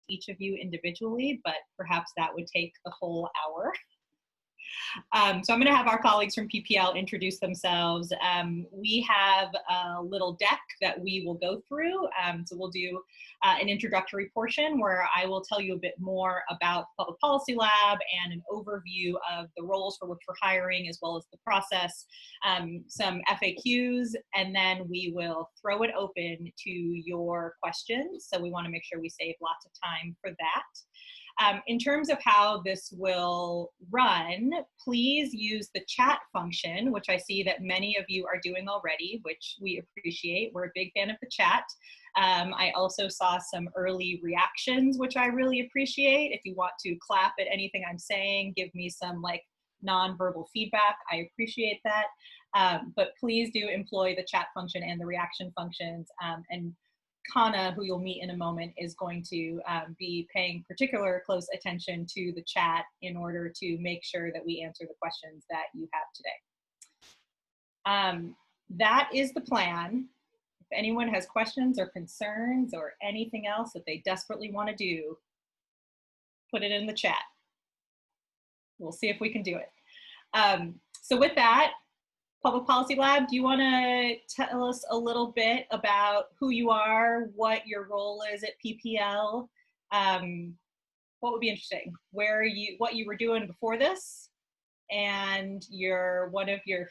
each of you individually, but perhaps that would take the whole hour. So I'm going to have our colleagues from PPL introduce themselves. We have a little deck that we will go through. So we'll do an introductory portion where I will tell you a bit more about the Public Policy Lab and an overview of the roles for which we're hiring, as well as the process, some FAQs, and then we will throw it open to your questions. So we want to make sure we save lots of time for that. In terms of how this will run, please use the chat function, which I see that many of you are doing already, which we appreciate. We're a big fan of the chat. I also saw some early reactions, which I really appreciate. If you want to clap at anything I'm saying, give me some like nonverbal feedback. I appreciate that. But please do employ the chat function and the reaction functions. And Kana, who you'll meet in a moment, is going to be paying particular close attention to the chat in order to make sure that we answer the questions that you have today. That is the plan. If anyone has questions or concerns or anything else that they desperately want to do, put it in the chat. We'll see if we can do it. So with that, Public Policy Lab, do you want to tell us a little bit about who you are, what your role is at PPL? What would be interesting? What you were doing before this, and one of your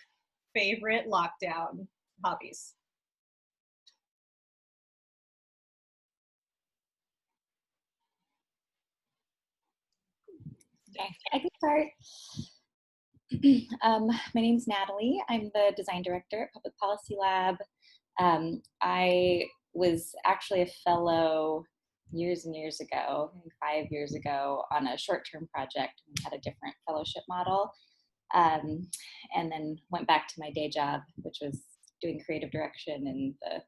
favorite lockdown hobbies. Okay, I can start. My name's Natalie. I'm the design director at Public Policy Lab. I was actually a fellow years and years ago, 5 years ago, on a short-term project. We had a different fellowship model, and then went back to my day job, which was doing creative direction in the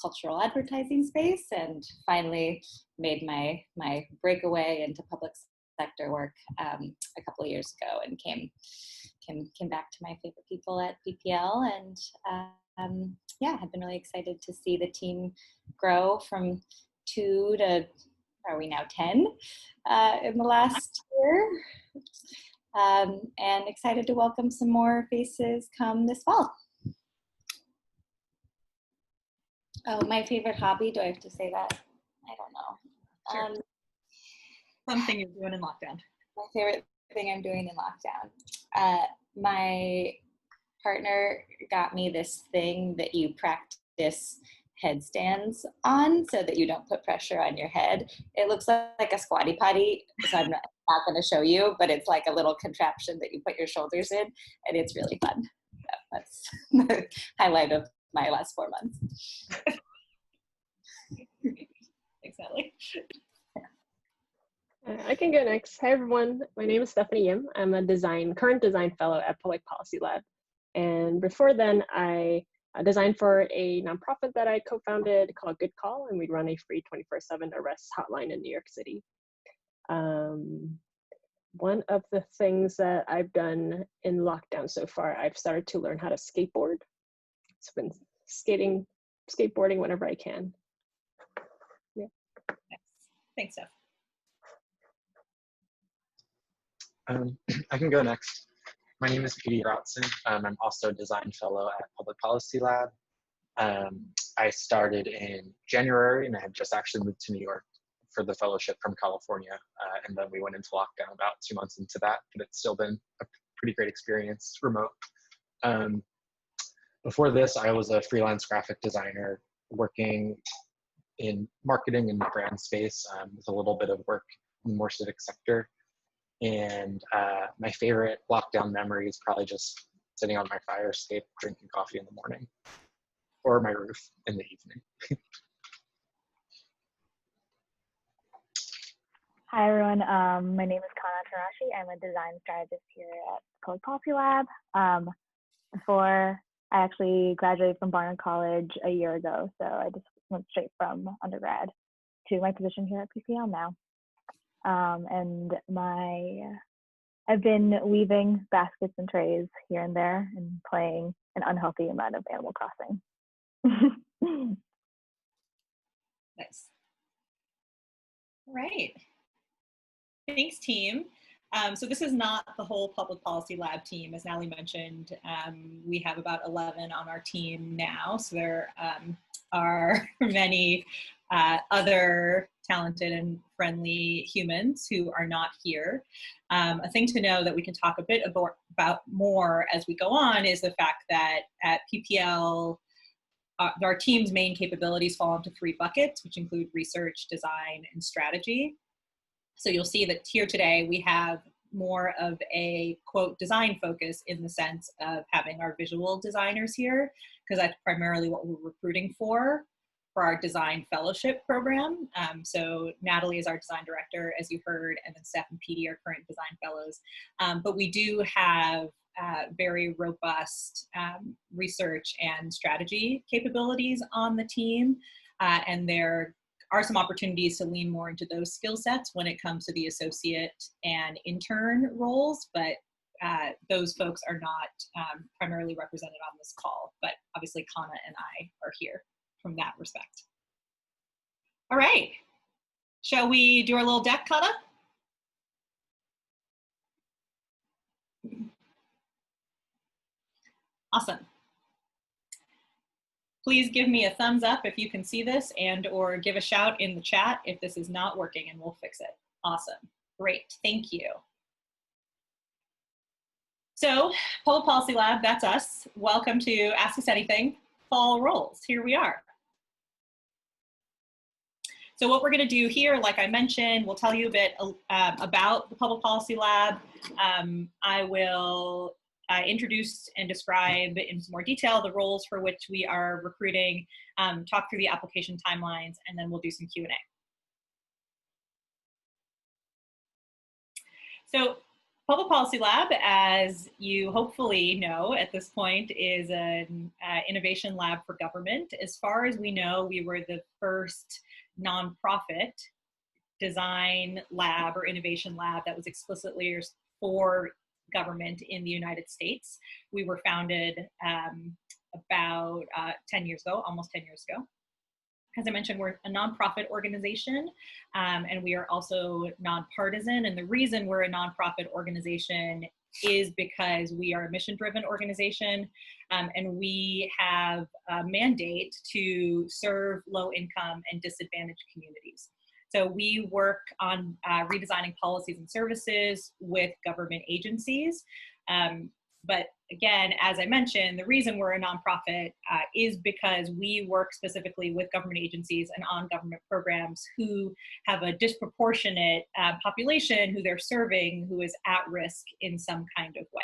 cultural advertising space, and finally made my breakaway into public sector work a couple of years ago, and came back to my favorite people at PPL, and yeah, I've been really excited to see the team grow from 2 to, are we now 10 in the last year, and excited to welcome some more faces come this fall. Oh, my favorite hobby, do I have to say that? I don't know. Sure. Something you're doing in lockdown. My favorite thing I'm doing in lockdown. My partner got me this thing that you practice headstands on so that you don't put pressure on your head. It looks like a squatty potty, so I'm not going to show you, but it's like a little contraption that you put your shoulders in, and it's really fun. So that's the highlight of my last 4 months. Exactly. I can go next. Hi everyone, my name is Stephanie Yim. I'm a current design fellow at Public Policy Lab. And before then, I designed for a nonprofit that I co-founded called Good Call, and we'd run a free 24/7 arrest hotline in New York City. One of the things that I've done in lockdown so far, I've started to learn how to skateboard. So I've been skateboarding whenever I can. Yeah. Thanks, Steph. I can go next. My name is Petey Rotson. I'm also a design fellow at Public Policy Lab. I started in January, and I had just actually moved to New York for the fellowship from California. And then we went into lockdown about 2 months into that, but it's still been a pretty great experience remote. Before this, I was a freelance graphic designer working in marketing and brand space with a little bit of work in the more civic sector. And my favorite lockdown memory is probably just sitting on my fire escape, drinking coffee in the morning, or my roof in the evening. Hi everyone, my name is Kana Tarashi. I'm a design strategist here at Public Policy Lab. Before I actually graduated from Barnard College a year ago, so I just went straight from undergrad to my position here at PPL now. And I've been weaving baskets and trays here and there and playing an unhealthy amount of Animal Crossing. Nice. All right. Thanks, team. So this is not the whole Public Policy Lab team. As Natalie mentioned, we have about 11 on our team now. So there are many other talented and friendly humans who are not here. A thing to know that we can talk a bit about more as we go on is the fact that at PPL, our team's main capabilities fall into 3 buckets, which include research, design, and strategy. So you'll see that here today we have more of a, quote, design focus in the sense of having our visual designers here, because that's primarily what we're recruiting for our design fellowship program. So Natalie is our design director, as you heard, and then Steph and Petey are current design fellows. But we do have very robust research and strategy capabilities on the team, and there are some opportunities to lean more into those skill sets when it comes to the associate and intern roles, but those folks are not primarily represented on this call, but obviously Kana and I are here from that respect. All right, shall we do our little deck, Kana? Awesome. Please give me a thumbs up if you can see this, and or give a shout in the chat if this is not working, and we'll fix it. Awesome, great, thank you. So, Public Policy Lab, that's us. Welcome to Ask Us Anything, Fall Roles. Here we are. So what we're gonna do here, like I mentioned, we'll tell you a bit about the Public Policy Lab. I will introduce and describe in some more detail the roles for which we are recruiting, talk through the application timelines, and then we'll do some Q&A. So Public Policy Lab, as you hopefully know at this point, is an innovation lab for government. As far as we know, we were the first nonprofit design lab or innovation lab that was explicitly for government in the United States. We were founded about 10 years ago, almost 10 years ago. As I mentioned, we're a nonprofit organization, and we are also nonpartisan. And the reason we're a nonprofit organization is because we are a mission-driven organization, and we have a mandate to serve low-income and disadvantaged communities. So we work on redesigning policies and services with government agencies. But again, as I mentioned, the reason we're a nonprofit is because we work specifically with government agencies and on government programs who have a disproportionate population who they're serving who is at risk in some kind of way.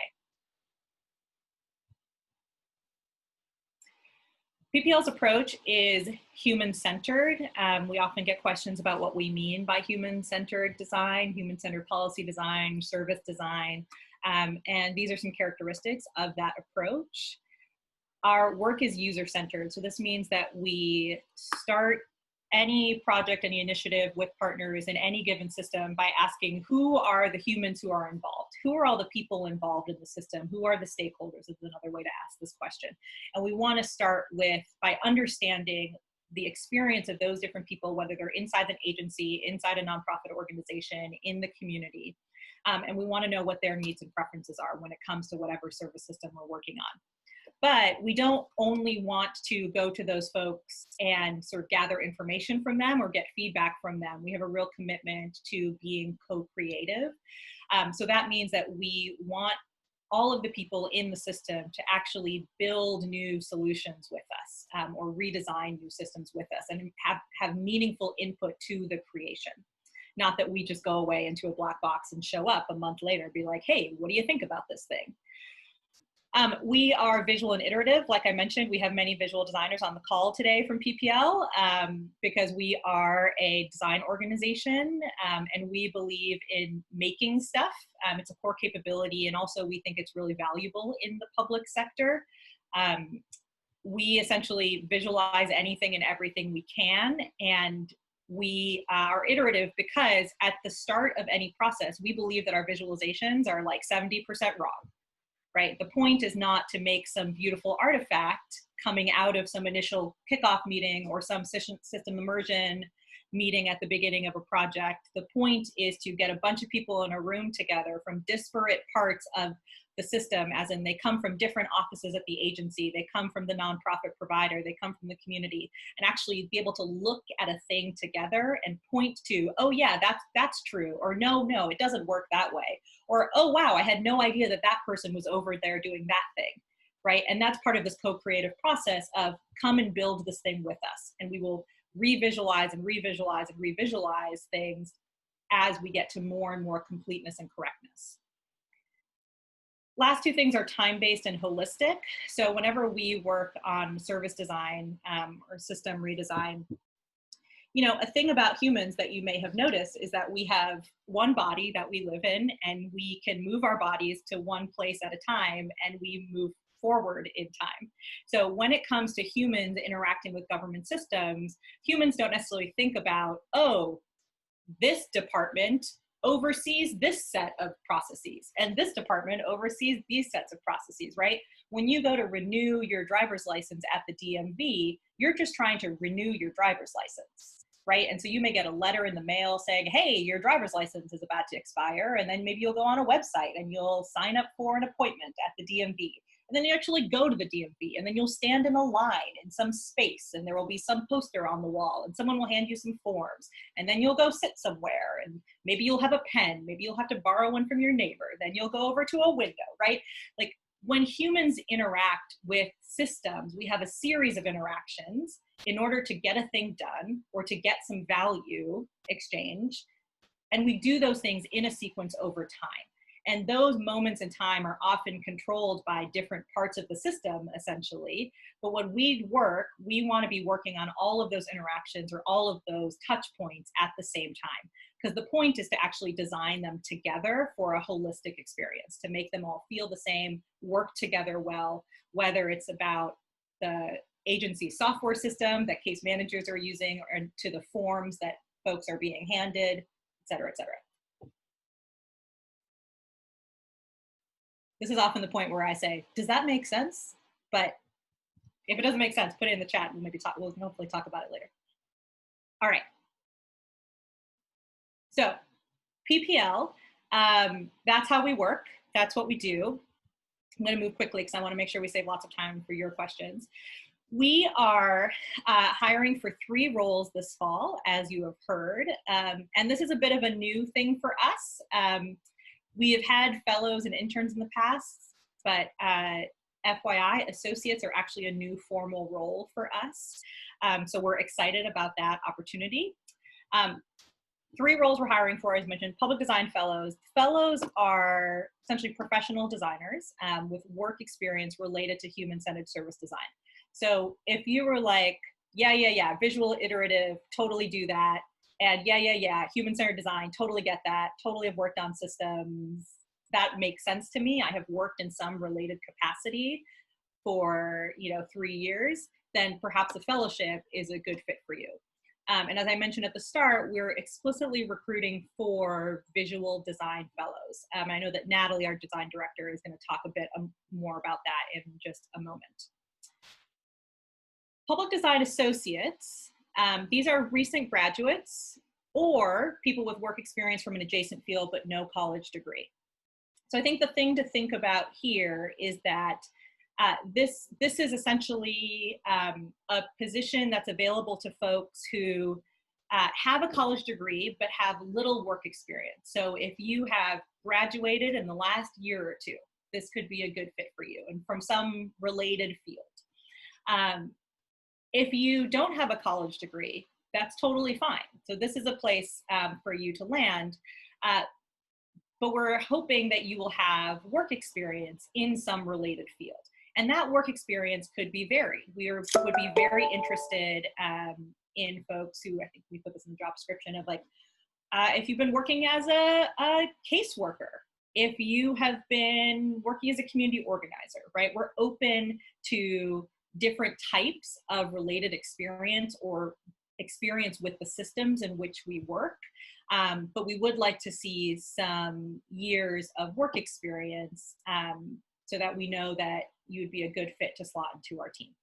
PPL's approach is human-centered. We often get questions about what we mean by human-centered design, human-centered policy design, service design. And these are some characteristics of that approach. Our work is user-centered. So this means that we start any project, any initiative with partners in any given system by asking who are the humans who are involved? Who are all the people involved in the system? Who are the stakeholders is another way to ask this question. And we want to start with, by understanding the experience of those different people, whether they're inside an agency, inside a nonprofit organization, in the community. And we want to know what their needs and preferences are when it comes to whatever service system we're working on. But we don't only want to go to those folks and sort of gather information from them or get feedback from them. We have a real commitment to being co-creative. So that means that we want all of the people in the system to actually build new solutions with us, or redesign new systems with us, and have meaningful input to the creation. Not that we just go away into a black box and show up a month later and be like, hey, what do you think about this thing? We are visual and iterative. Like I mentioned, we have many visual designers on the call today from PPL because we are a design organization, and we believe in making stuff. It's a core capability, and also we think it's really valuable in the public sector. We essentially visualize anything and everything we can, and we are iterative because at the start of any process, we believe that our visualizations are like 70% wrong. Right? The point is not to make some beautiful artifact coming out of some initial kickoff meeting or some system immersion meeting at the beginning of a project. The point is to get a bunch of people in a room together from disparate parts of the system, as in they come from different offices at the agency, they come from the nonprofit provider, they come from the community, and actually be able to look at a thing together and point to, oh yeah, that's true, or no, it doesn't work that way, or oh wow, I had no idea that that person was over there doing that thing, right? And that's part of this co-creative process of come and build this thing with us, and we will revisualize and revisualize and revisualize things as we get to more and more completeness and correctness. Last two things are time-based and holistic. So whenever we work on service design or system redesign, you know, a thing about humans that you may have noticed is that we have one body that we live in, and we can move our bodies to one place at a time, and we move forward in time. So when it comes to humans interacting with government systems, humans don't necessarily think about, oh, this department oversees this set of processes, and this department oversees these sets of processes, right? When you go to renew your driver's license at the DMV, you're just trying to renew your driver's license, right? And so you may get a letter in the mail saying, hey, your driver's license is about to expire, and then maybe you'll go on a website and you'll sign up for an appointment at the DMV. And then you actually go to the DMV, and then you'll stand in a line in some space, and there will be some poster on the wall, and someone will hand you some forms, and then you'll go sit somewhere, and maybe you'll have a pen, maybe you'll have to borrow one from your neighbor, then you'll go over to a window, right? Like when humans interact with systems, we have a series of interactions in order to get a thing done or to get some value exchange, and we do those things in a sequence over time. And those moments in time are often controlled by different parts of the system, essentially. But when we work, we want to be working on all of those interactions or all of those touch points at the same time. Because the point is to actually design them together for a holistic experience, to make them all feel the same, work together well, whether it's about the agency software system that case managers are using, or to the forms that folks are being handed, et cetera, et cetera. This is often the point where I say, does that make sense? But if it doesn't make sense, put it in the chat. We'll hopefully talk about it later. All right. So PPL, that's how we work. That's what we do. I'm going to move quickly because I want to make sure we save lots of time for your questions. We are hiring for 3 roles this fall, as you have heard. And this is a bit of a new thing for us. We have had fellows and interns in the past, but FYI, associates are actually a new formal role for us. So we're excited about that opportunity. 3 roles we're hiring for, as mentioned, public design fellows. Fellows are essentially professional designers with work experience related to human-centered service design. So if you were like, yeah, visual iterative, totally do that. And yeah, human-centered design, totally get that, totally have worked on systems. That makes sense to me. I have worked in some related capacity for 3 years, then perhaps a fellowship is a good fit for you. And as I mentioned at the start, we're explicitly recruiting for visual design fellows. I know that Natalie, our design director, is going to talk a bit more about that in just a moment. Public design associates, these are recent graduates or people with work experience from an adjacent field but no college degree. So I think the thing to think about here is that this is essentially a position that's available to folks who have a college degree but have little work experience. So if you have graduated in the last year or 2, this could be a good fit for you, and from some related field. If you don't have a college degree, that's totally fine. So this is a place for you to land. But we're hoping that you will have work experience in some related field. And that work experience could be varied. We would be very interested in folks who, I think we put this in the job description, of like, if you've been working as a caseworker, if you have been working as a community organizer, right? We're open to different types of related experience or experience with the systems in which we work. But we would like to see some years of work experience so that we know that you would be a good fit to slot into our team.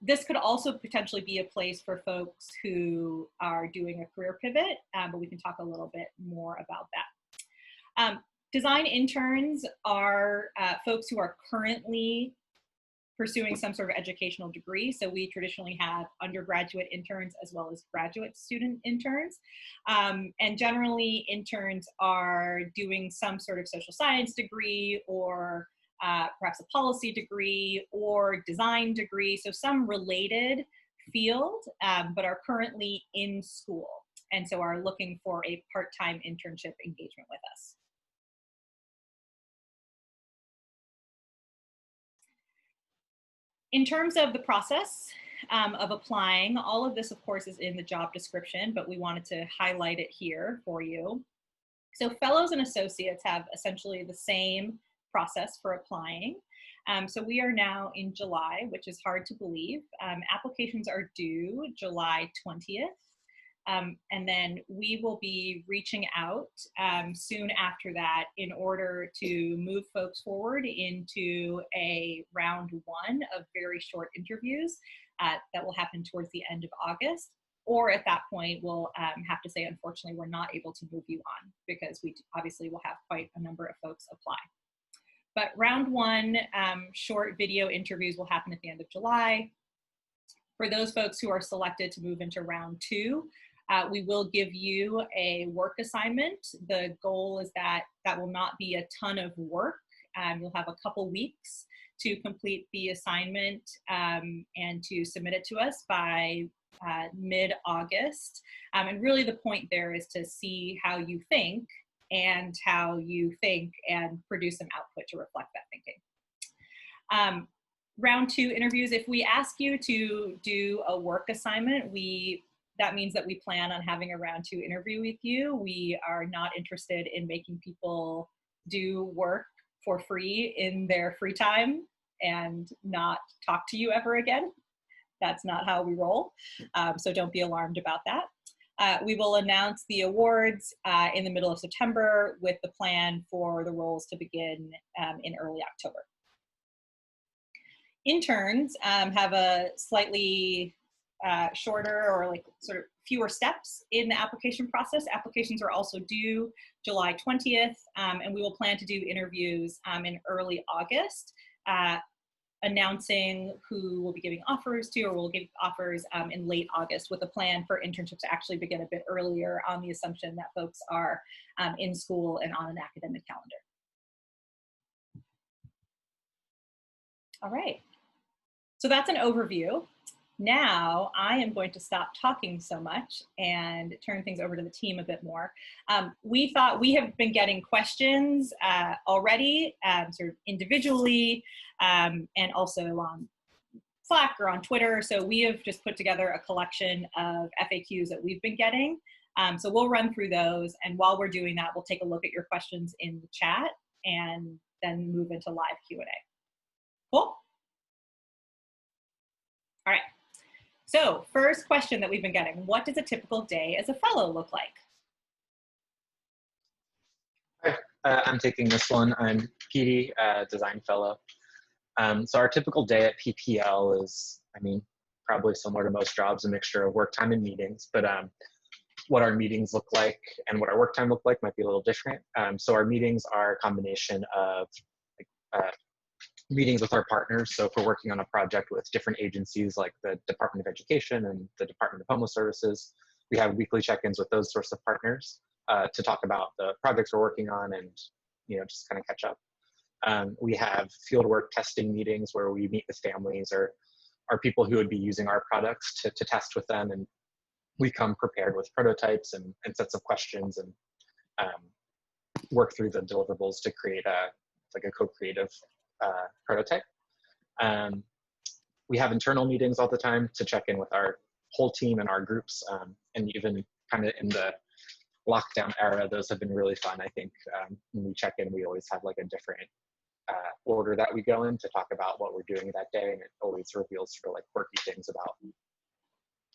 This could also potentially be a place for folks who are doing a career pivot, but we can talk a little bit more about that. Design interns are folks who are currently pursuing some sort of educational degree. So we traditionally have undergraduate interns as well as graduate student interns. And generally interns are doing some sort of social science degree or perhaps a policy degree or design degree. So some related field, but are currently in school. And so are looking for a part-time internship engagement with us. In terms of the process of applying, all of this, of course, is in the job description, but we wanted to highlight it here for you. So fellows and associates have essentially the same process for applying. So we are now in July, which is hard to believe. Applications are due July 20th. And then we will be reaching out soon after that in order to move folks forward into a round 1 of very short interviews that will happen towards the end of August. Or at that point, we'll have to say, unfortunately, we're not able to move you on because we obviously will have quite a number of folks apply. But round 1 short video interviews will happen at the end of July. For those folks who are selected to move into round 2, we will give you a work assignment. The goal is that that will not be a ton of work. You'll have a couple weeks to complete the assignment and to submit it to us by mid-August. And really the point there is to see how you think and produce some output to reflect that thinking. Round 2 interviews, if we ask you to do a work assignment, that means that we plan on having a round 2 interview with you. We are not interested in making people do work for free in their free time and not talk to you ever again. That's not how we roll. So don't be alarmed about that. We will announce the awards in the middle of September with the plan for the roles to begin in early October. Interns have a slightly shorter or like sort of fewer steps in the application process. Applications are also due July 20th, and we will plan to do interviews in early August, announcing who we'll be giving offers to, or we'll give offers in late August with a plan for internships to actually begin a bit earlier on the assumption that folks are in school and on an academic calendar. All right, so that's an overview. Now I am going to stop talking so much and turn things over to the team a bit more. We have been getting questions already, sort of individually, and also on Slack or on Twitter. So we have just put together a collection of FAQs that we've been getting. So we'll run through those, and while we're doing that, we'll take a look at your questions in the chat and then move into live Q&A. Cool? All right. So first question that we've been getting, what does a typical day as a fellow look like? Hi, I'm taking this one. I'm Petey, design fellow. So our typical day at PPL is, I mean, probably similar to most jobs, a mixture of work time and meetings, but what our meetings look like and what our work time look like might be a little different. So our meetings are a combination of meetings with our partners. So if we're working on a project with different agencies like the Department of Education and the Department of Homeless Services, we have weekly check-ins with those sorts of partners to talk about the projects we're working on and, you know, just kind of catch up. We have fieldwork testing meetings where we meet with families or people who would be using our products to test with them, and we come prepared with prototypes and sets of questions and work through the deliverables to create a co-creative prototype. We have internal meetings all the time to check in with our whole team and our groups, and even kind of in the lockdown era, those have been really fun. I think when we check in, we always have like a different order that we go in to talk about what we're doing that day, and it always reveals sort of like quirky things about,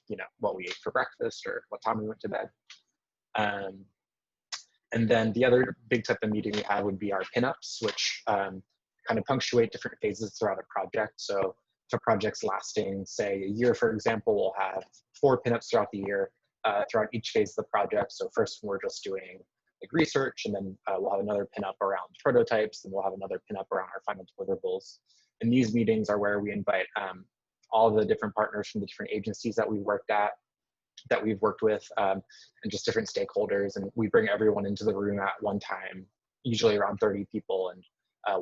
you know, what we ate for breakfast or what time we went to bed. And then the other big type of meeting we have would be our pinups, which kind of punctuate different phases throughout a project. So to projects lasting, say, a year, for example, we'll have 4 pinups throughout the year, throughout each phase of the project. So first we're just doing like research, and then we'll have another pinup around prototypes, and we'll have another pinup around our final deliverables. And these meetings are where we invite all the different partners from the different agencies that we've worked with, and just different stakeholders. And we bring everyone into the room at one time, usually around 30 people, and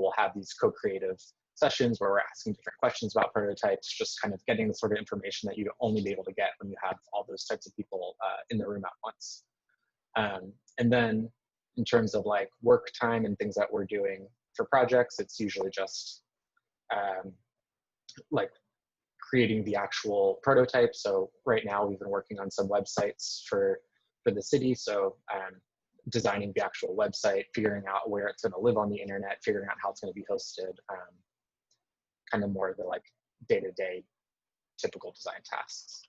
we'll have these co-creative sessions where we're asking different questions about prototypes, just kind of getting the sort of information that you'd only be able to get when you have all those types of people in the room at once. And then in terms of like work time and things that we're doing for projects, it's usually just like creating the actual prototype. So right now we've been working on some websites for the city. So designing the actual website, figuring out where it's going to live on the internet, figuring out how it's going to be hosted, kind of more of the like day-to-day typical design tasks.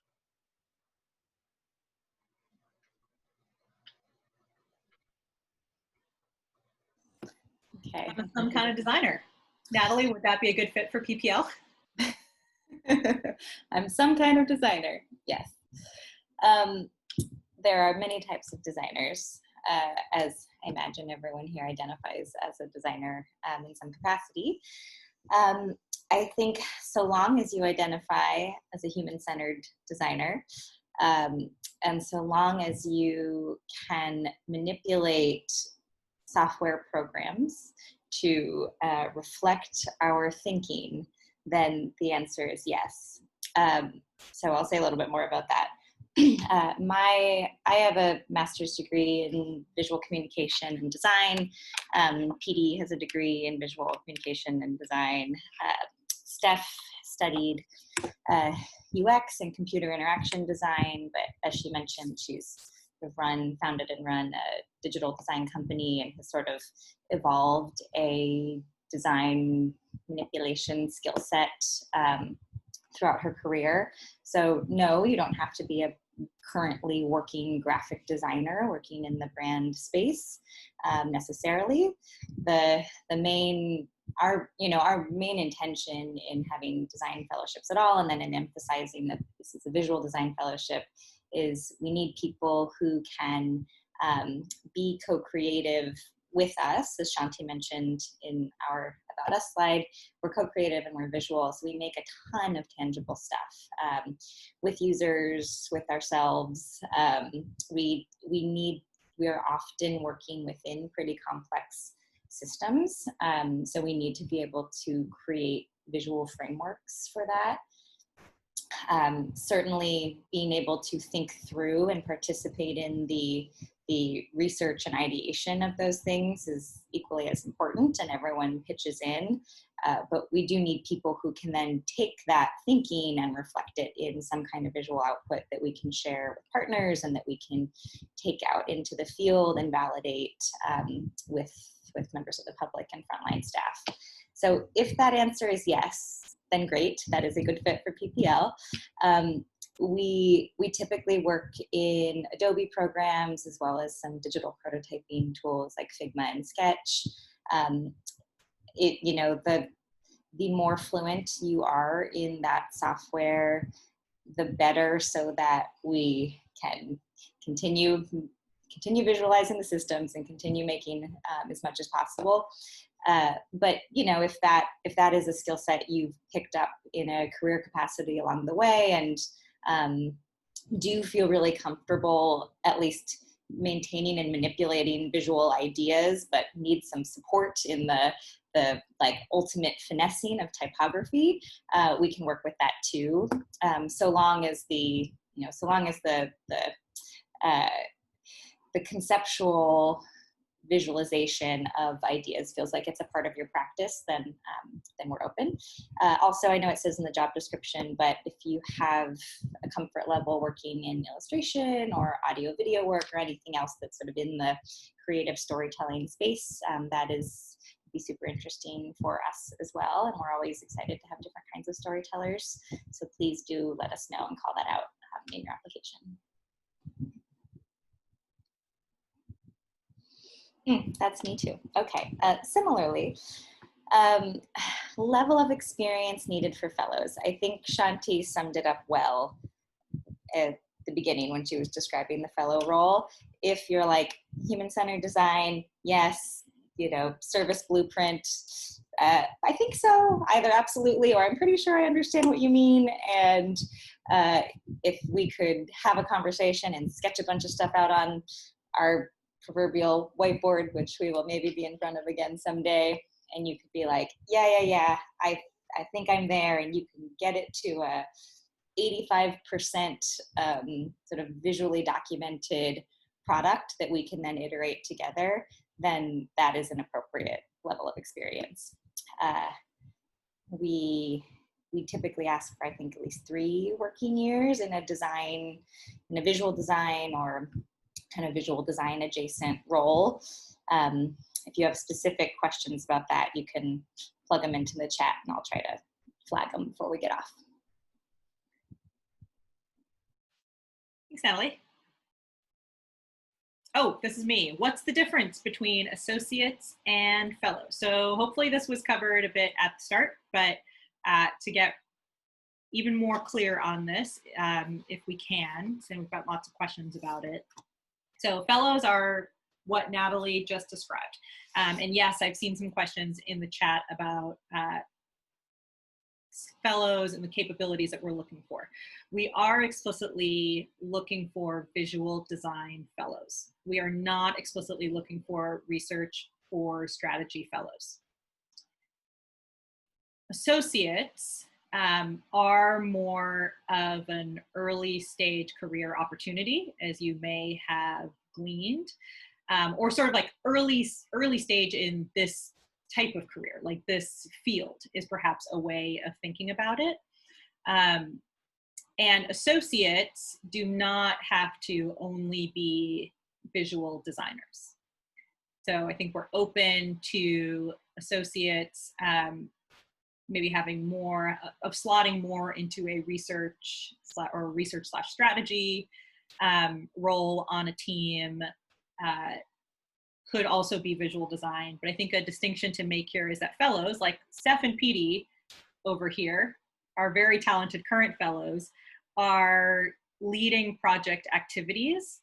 Okay. I'm some kind of designer. Natalie, would that be a good fit for PPL? I'm some kind of designer, yes. There are many types of designers, as I imagine everyone here identifies as a designer in some capacity. I think so long as you identify as a human-centered designer, and so long as you can manipulate software programs to reflect our thinking, then the answer is yes. So I'll say a little bit more about that. I have a master's degree in visual communication and design. PD has a degree in visual communication and design. Steph studied UX and computer interaction design, but as she mentioned, she's founded and run a digital design company and has sort of evolved a design manipulation skill set throughout her career. So no, you don't have to be a currently working graphic designer working in the brand space necessarily. Our main intention in having design fellowships at all, and then in emphasizing that this is a visual design fellowship, is we need people who can be co-creative with us. As Shanti mentioned in our About Us slide, we're co-creative and we're visual, so we make a ton of tangible stuff with users, with ourselves. We are often working within pretty complex systems, so we need to be able to create visual frameworks for that. Certainly being able to think through and participate in the research and ideation of those things is equally as important, and everyone pitches in. But we do need people who can then take that thinking and reflect it in some kind of visual output that we can share with partners and that we can take out into the field and validate with members of the public and frontline staff. So if that answer is yes, then great, that is a good fit for PPL. We typically work in Adobe programs as well as some digital prototyping tools like Figma and Sketch. The more fluent you are in that software, the better, so that we can continue visualizing the systems and continue making as much as possible. But if that is a skill set you've picked up in a career capacity along the way, and do feel really comfortable at least maintaining and manipulating visual ideas, but need some support in the like ultimate finessing of typography, we can work with that too. So long as the conceptual visualization of ideas feels like it's a part of your practice, then we're open. Also, I know it says in the job description, but if you have a comfort level working in illustration or audio video work or anything else that's sort of in the creative storytelling space, that is be super interesting for us as well. And we're always excited to have different kinds of storytellers. So please do let us know and call that out in your application. That's me too. Okay. Similarly, Level of experience needed for fellows. I think Shanti summed it up well at the beginning when she was describing the fellow role. If you're like human-centered design, yes, you know, service blueprint, I think so, either absolutely or I'm pretty sure I understand what you mean. And if we could have a conversation and sketch a bunch of stuff out on our proverbial whiteboard, which we will maybe be in front of again someday, and you could be like, yeah, I think I'm there, and you can get it to a 85% sort of visually documented product that we can then iterate together, then that is an appropriate level of experience. We typically ask for, I think, at least 3 working years in a visual design or kind of visual design adjacent role. If you have specific questions about that, you can plug them into the chat and I'll try to flag them before we get off. Thanks, Natalie. Oh, this is me. What's the difference between associates and fellows? So hopefully this was covered a bit at the start, but to get even more clear on this, if we can, so we've got lots of questions about it. So fellows are what Natalie just described. And yes, I've seen some questions in the chat about fellows and the capabilities that we're looking for. We are explicitly looking for visual design fellows. We are not explicitly looking for research or strategy fellows. Associates are more of an early stage career opportunity, as you may have gleaned, or sort of like early stage in this type of career, like this field is perhaps a way of thinking about it. And associates do not have to only be visual designers. So I think we're open to associates maybe having more of slotting more into a research / strategy role on a team. Could also be visual design, but I think a distinction to make here is that fellows like Steph and Petey over here, our very talented current fellows, are leading project activities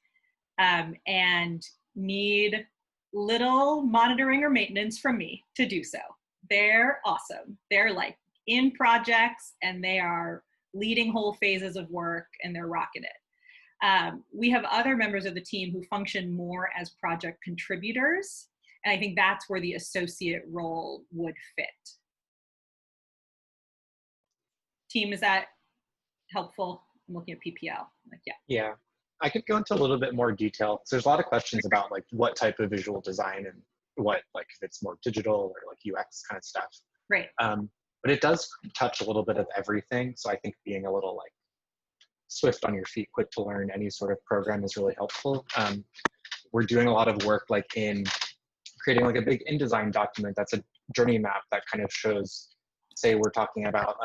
and need little monitoring or maintenance from me to do so. They're awesome. They're like in projects and they are leading whole phases of work and they're rocking it. We have other members of the team who function more as project contributors, and I think that's where the associate role would fit. Team, is that helpful? I'm looking at PPL. Like, yeah. Yeah, I could go into a little bit more detail. So there's a lot of questions about like what type of visual design and what, like if it's more digital or like UX kind of stuff. Right. But it does touch a little bit of everything. So I think being a little like swift on your feet, quick to learn any sort of program is really helpful. We're doing a lot of work like in creating like a big InDesign document that's a journey map that kind of shows, say we're talking about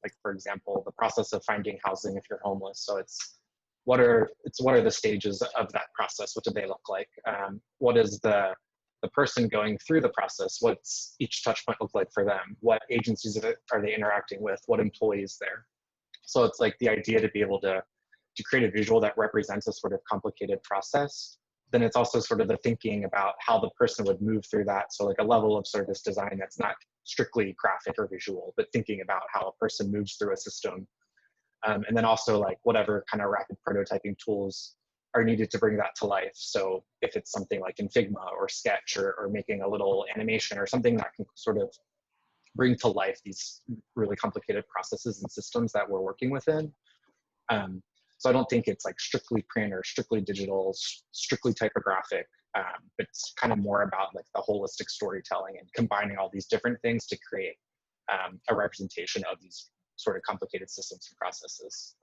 like for example, the process of finding housing if you're homeless. So what are the stages of that process? What do they look like? What is the person going through the process? What's each touch point look like for them? What agencies are they interacting with? What employees there? So it's like the idea to be able to create a visual that represents a sort of complicated process. Then it's also sort of the thinking about how the person would move through that. So like a level of service design that's not strictly graphic or visual, but thinking about how a person moves through a system. And then also like whatever kind of rapid prototyping tools are needed to bring that to life. So if it's something like in Figma or Sketch or making a little animation or something that can sort of bring to life these really complicated processes and systems that we're working within. So I don't think it's like strictly print or strictly digital, strictly typographic, but it's kind of more about like the holistic storytelling and combining all these different things to create a representation of these sort of complicated systems and processes.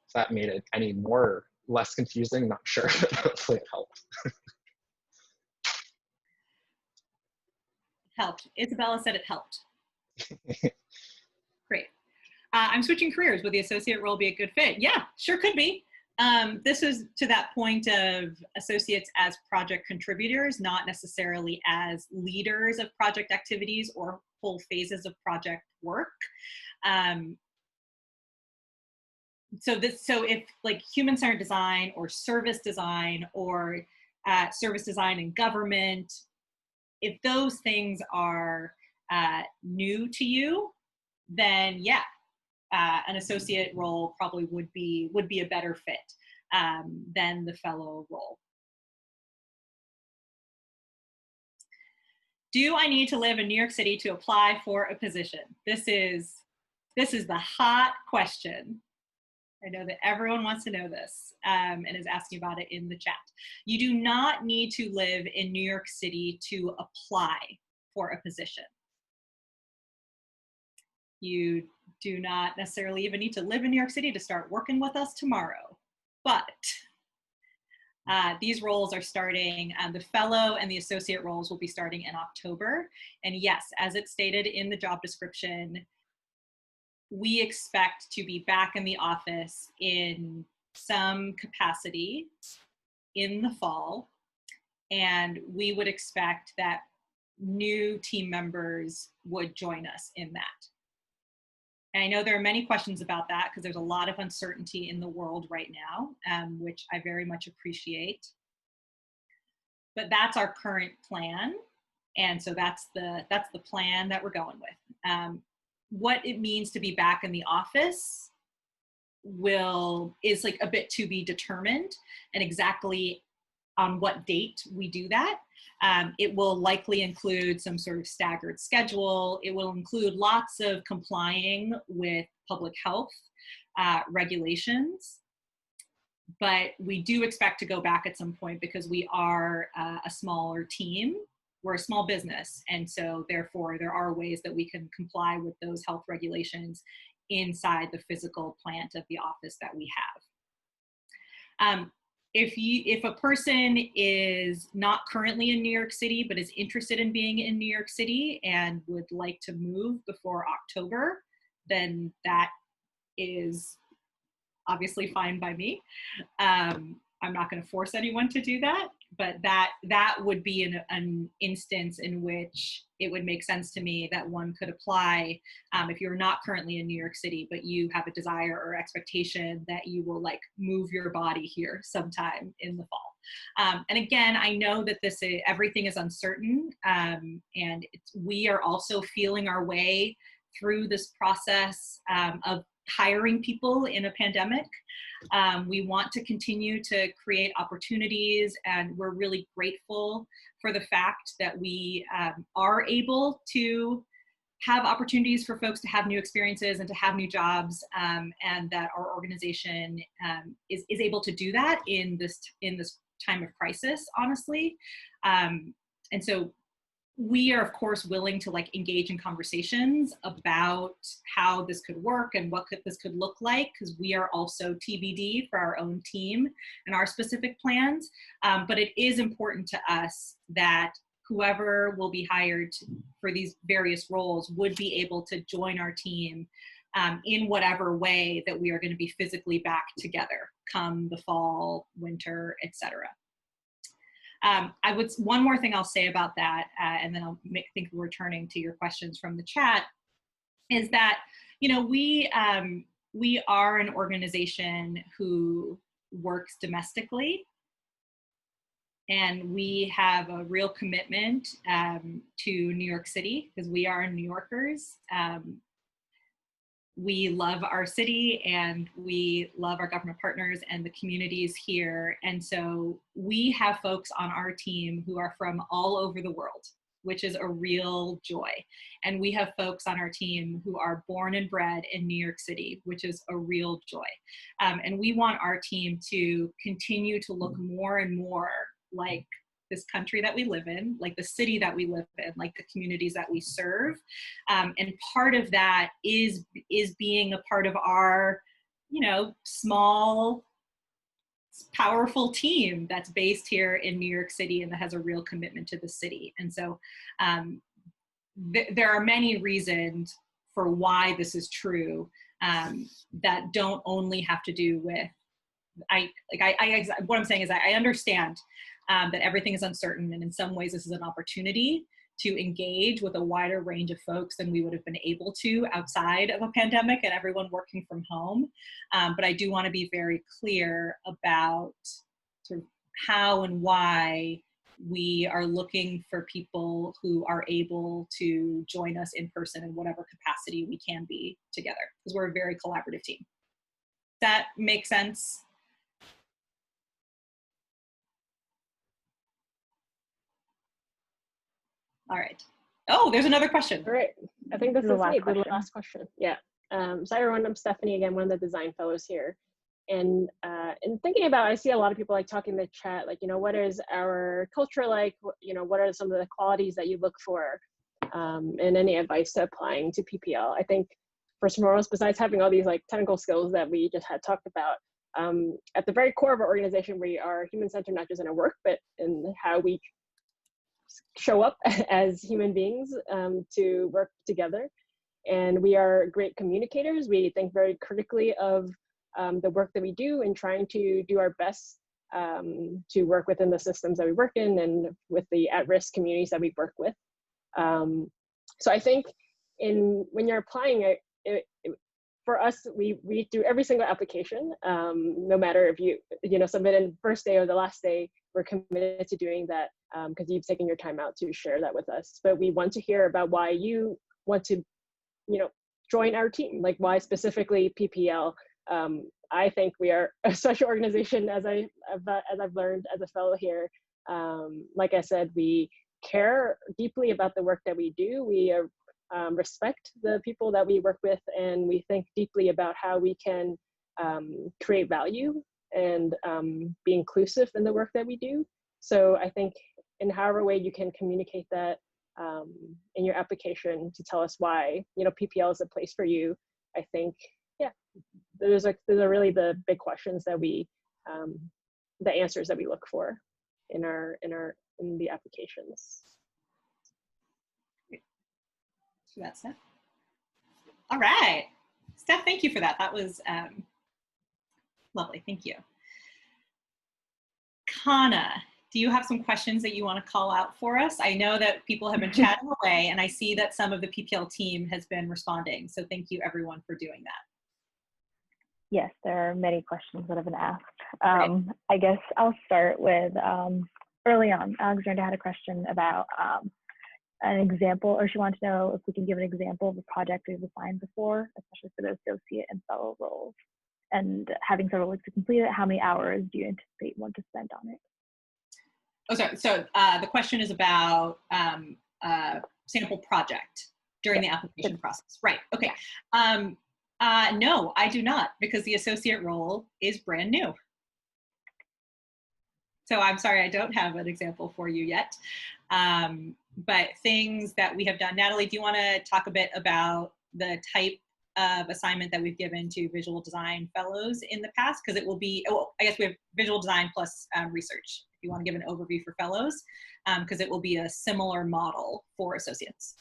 If that made it any more or less confusing, not sure, but hopefully it helped. Helped. Isabella said it helped. Great. I'm switching careers. Would the associate role be a good fit? Yeah, sure could be. This is to that point of associates as project contributors, not necessarily as leaders of project activities or whole phases of project work. So if like human-centered design or service design or service design in government, if those things are new to you, then yeah, an associate role probably would be a better fit than the fellow role. Do I need to live in New York City to apply for a position? This is the hot question. I know that everyone wants to know this and is asking about it in the chat. You do not need to live in New York City to apply for a position. You do not necessarily even need to live in New York City to start working with us tomorrow. But these roles are starting, the fellow and the associate roles will be starting in October. And yes, as it's stated in the job description, we expect to be back in the office in some capacity in the fall. And we would expect that new team members would join us in that. And I know there are many questions about that because there's a lot of uncertainty in the world right now, which I very much appreciate. But that's our current plan. And so that's the plan that we're going with. What it means to be back in the office is like a bit to be determined, and exactly on what date we do that. It will likely include some sort of staggered schedule. It will include lots of complying with public health regulations. But we do expect to go back at some point because we are a smaller team. We're a small business. And so therefore there are ways that we can comply with those health regulations inside the physical plant of the office that we have. If a person is not currently in New York City, but is interested in being in New York City and would like to move before October, then that is obviously fine by me. I'm not going to force anyone to do that, but that would be an instance in which it would make sense to me that one could apply if you're not currently in New York City, but you have a desire or expectation that you will like move your body here sometime in the fall. And again, I know that everything is uncertain, and we are also feeling our way through this process of hiring people in a pandemic. We want to continue to create opportunities, and we're really grateful for the fact that we are able to have opportunities for folks to have new experiences and to have new jobs, and that our organization is able to do that in this time of crisis, honestly. And so we are, of course, willing to like engage in conversations about how this could work and what this could look like, because we are also TBD for our own team and our specific plans. But it is important to us that whoever will be hired for these various roles would be able to join our team in whatever way that we are going to be physically back together come the fall, winter, etc. One more thing I'll say about that, and then I'll think we're turning to your questions from the chat, is that, you know, we are an organization who works domestically, and we have a real commitment to New York City because we are New Yorkers. We love our city and we love our government partners and the communities here. And so we have folks on our team who are from all over the world, which is a real joy. And we have folks on our team who are born and bred in New York City, which is a real joy. And we want our team to continue to look more and more like this country that we live in, like the city that we live in, like the communities that we serve. And part of that is being a part of our, you know, small, powerful team that's based here in New York City and that has a real commitment to the city. And so there are many reasons for why this is true that don't only have to do with what I'm saying is I understand that everything is uncertain, and in some ways this is an opportunity to engage with a wider range of folks than we would have been able to outside of a pandemic and everyone working from home. But I do want to be very clear about sort of how and why we are looking for people who are able to join us in person in whatever capacity we can be together, because we're a very collaborative team. Does that make sense? All right. Oh, there's another question. All right. I think this is The last the question. last question. Yeah. So everyone, I'm Stephanie again, one of the design fellows here. And in thinking about, I see a lot of people like talking in the chat, like, you know, what is our culture like? You know, what are some of the qualities that you look for? And any advice to applying to PPL? I think first and foremost, besides having all these like technical skills that we just had talked about, at the very core of our organization, we are human-centered, not just in our work, but in how we show up as human beings to work together. And we are great communicators. We think very critically of the work that we do and trying to do our best to work within the systems that we work in and with the at-risk communities that we work with. So I think when you're applying for us, we read through every single application, no matter if you know, submit in first day or the last day. We're committed to doing that because you've taken your time out to share that with us. But we want to hear about why you want to, you know, join our team, like why specifically PPL. I think we are a special organization, as I've learned as a fellow here. Like I said, we care deeply about the work that we do. We respect the people that we work with, and we think deeply about how we can create value and be inclusive in the work that we do. So I think in however way you can communicate that in your application to tell us why, you know, PPL is a place for you. I think, yeah, those are really the big questions that we, the answers that we look for in the applications. So that's it. All right, Steph, thank you for that. That was lovely, thank you. Kana, do you have some questions that you want to call out for us? I know that people have been chatting away, and I see that some of the PPL team has been responding. So thank you everyone for doing that. Yes, there are many questions that have been asked. Right. I guess I'll start with early on, Alexandra had a question about an example, or she wanted to know if we can give an example of a project we've assigned before, especially for the associate and fellow roles. And having several weeks to complete it, how many hours do you anticipate want to spend on it? Oh, sorry. So the question is about sample project during the application process. Right. Okay. No, I do not, because the associate role is brand new. So I'm sorry, I don't have an example for you yet. But things that we have done. Natalie, do you want to talk a bit about the type of assignment that we've given to visual design fellows in the past? Because it will be, well, I guess we have visual design plus research, if you want to give an overview for fellows, because it will be a similar model for associates.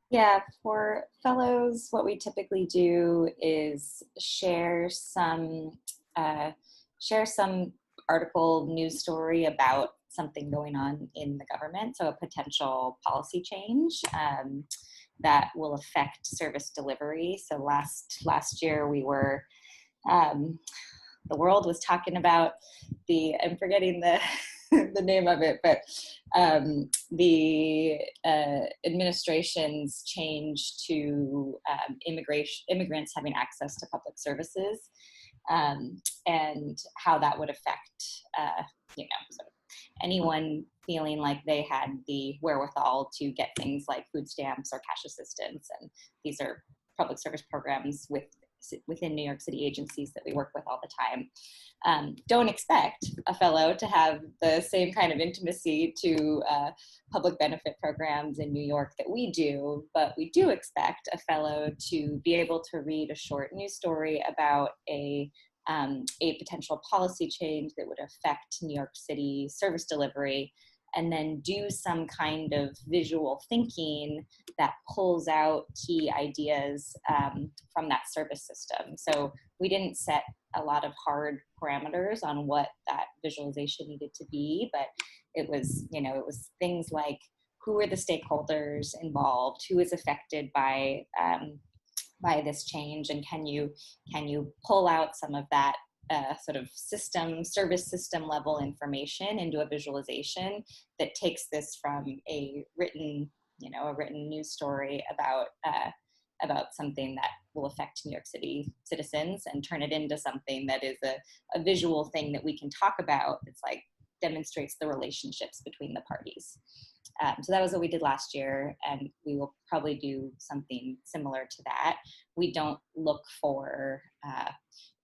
Yeah, for fellows, what we typically do is share some article, news story about something going on in the government, so a potential policy change that will affect service delivery. So last year we were, the world was talking about I'm forgetting the the name of it, but the administration's change to immigrants having access to public services, and how that would affect, you know, sort of anyone feeling like they had the wherewithal to get things like food stamps or cash assistance. And these are public service programs within New York City agencies that we work with all the time. Don't expect a fellow to have the same kind of intimacy to public benefit programs in New York that we do, but we do expect a fellow to be able to read a short news story about a potential policy change that would affect New York City service delivery, and then do some kind of visual thinking that pulls out key ideas from that service system. So we didn't set a lot of hard parameters on what that visualization needed to be, but it was, you know, it was things like, who are the stakeholders involved, who is affected by this change, and can you pull out some of that sort of service system level information into a visualization that takes this from a written news story about something that will affect New York City citizens, and turn it into something that is a visual thing that we can talk about. It's like demonstrates the relationships between the parties. So that was what we did last year, and we will probably do something similar to that. We don't look for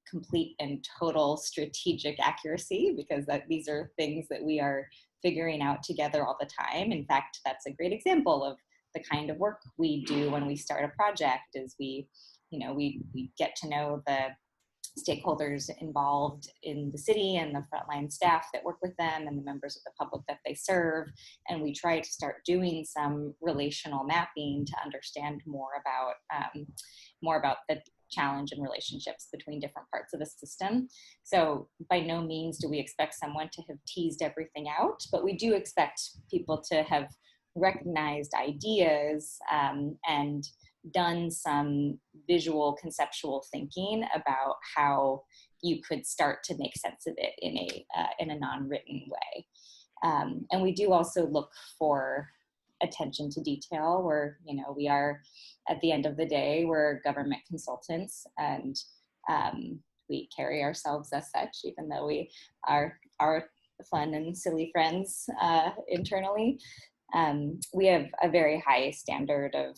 complete and total strategic accuracy, because these are things that we are figuring out together all the time. In fact, that's a great example of the kind of work we do when we start a project. Is we get to know the stakeholders involved in the city and the frontline staff that work with them and the members of the public that they serve. And we try to start doing some relational mapping to understand more about the challenge and relationships between different parts of the system. So by no means do we expect someone to have teased everything out, but we do expect people to have recognized ideas and done some visual conceptual thinking about how you could start to make sense of it in a non-written way. And we do also look for attention to detail, where, you know, we are, at the end of the day, we're government consultants, and we carry ourselves as such, even though we are fun and silly friends internally. We have a very high standard of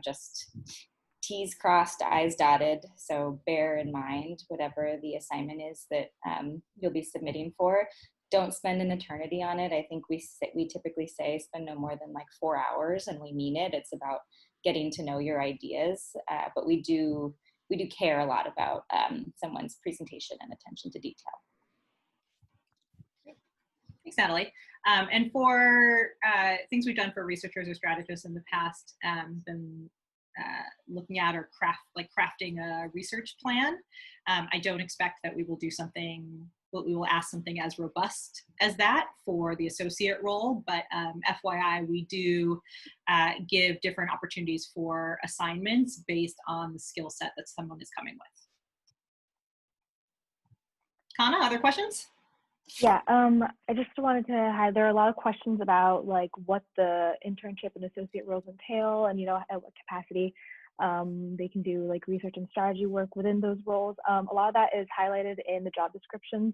just T's crossed, I's dotted. So bear in mind whatever the assignment is that you'll be submitting for. Don't spend an eternity on it. I think we typically say spend no more than like 4 hours, and we mean it. It's about getting to know your ideas, but we do care a lot about someone's presentation and attention to detail. Thanks, Natalie. And for things we've done for researchers or strategists in the past, been looking at or crafting a research plan. I don't expect that we will do something, but we will ask something as robust as that for the associate role. But FYI, we do give different opportunities for assignments based on the skill set that someone is coming with. Kana, other questions? Yeah, I just wanted to highlight, there are a lot of questions about like what the internship and associate roles entail, and, you know, at what capacity they can do like research and strategy work within those roles. A lot of that is highlighted in the job descriptions.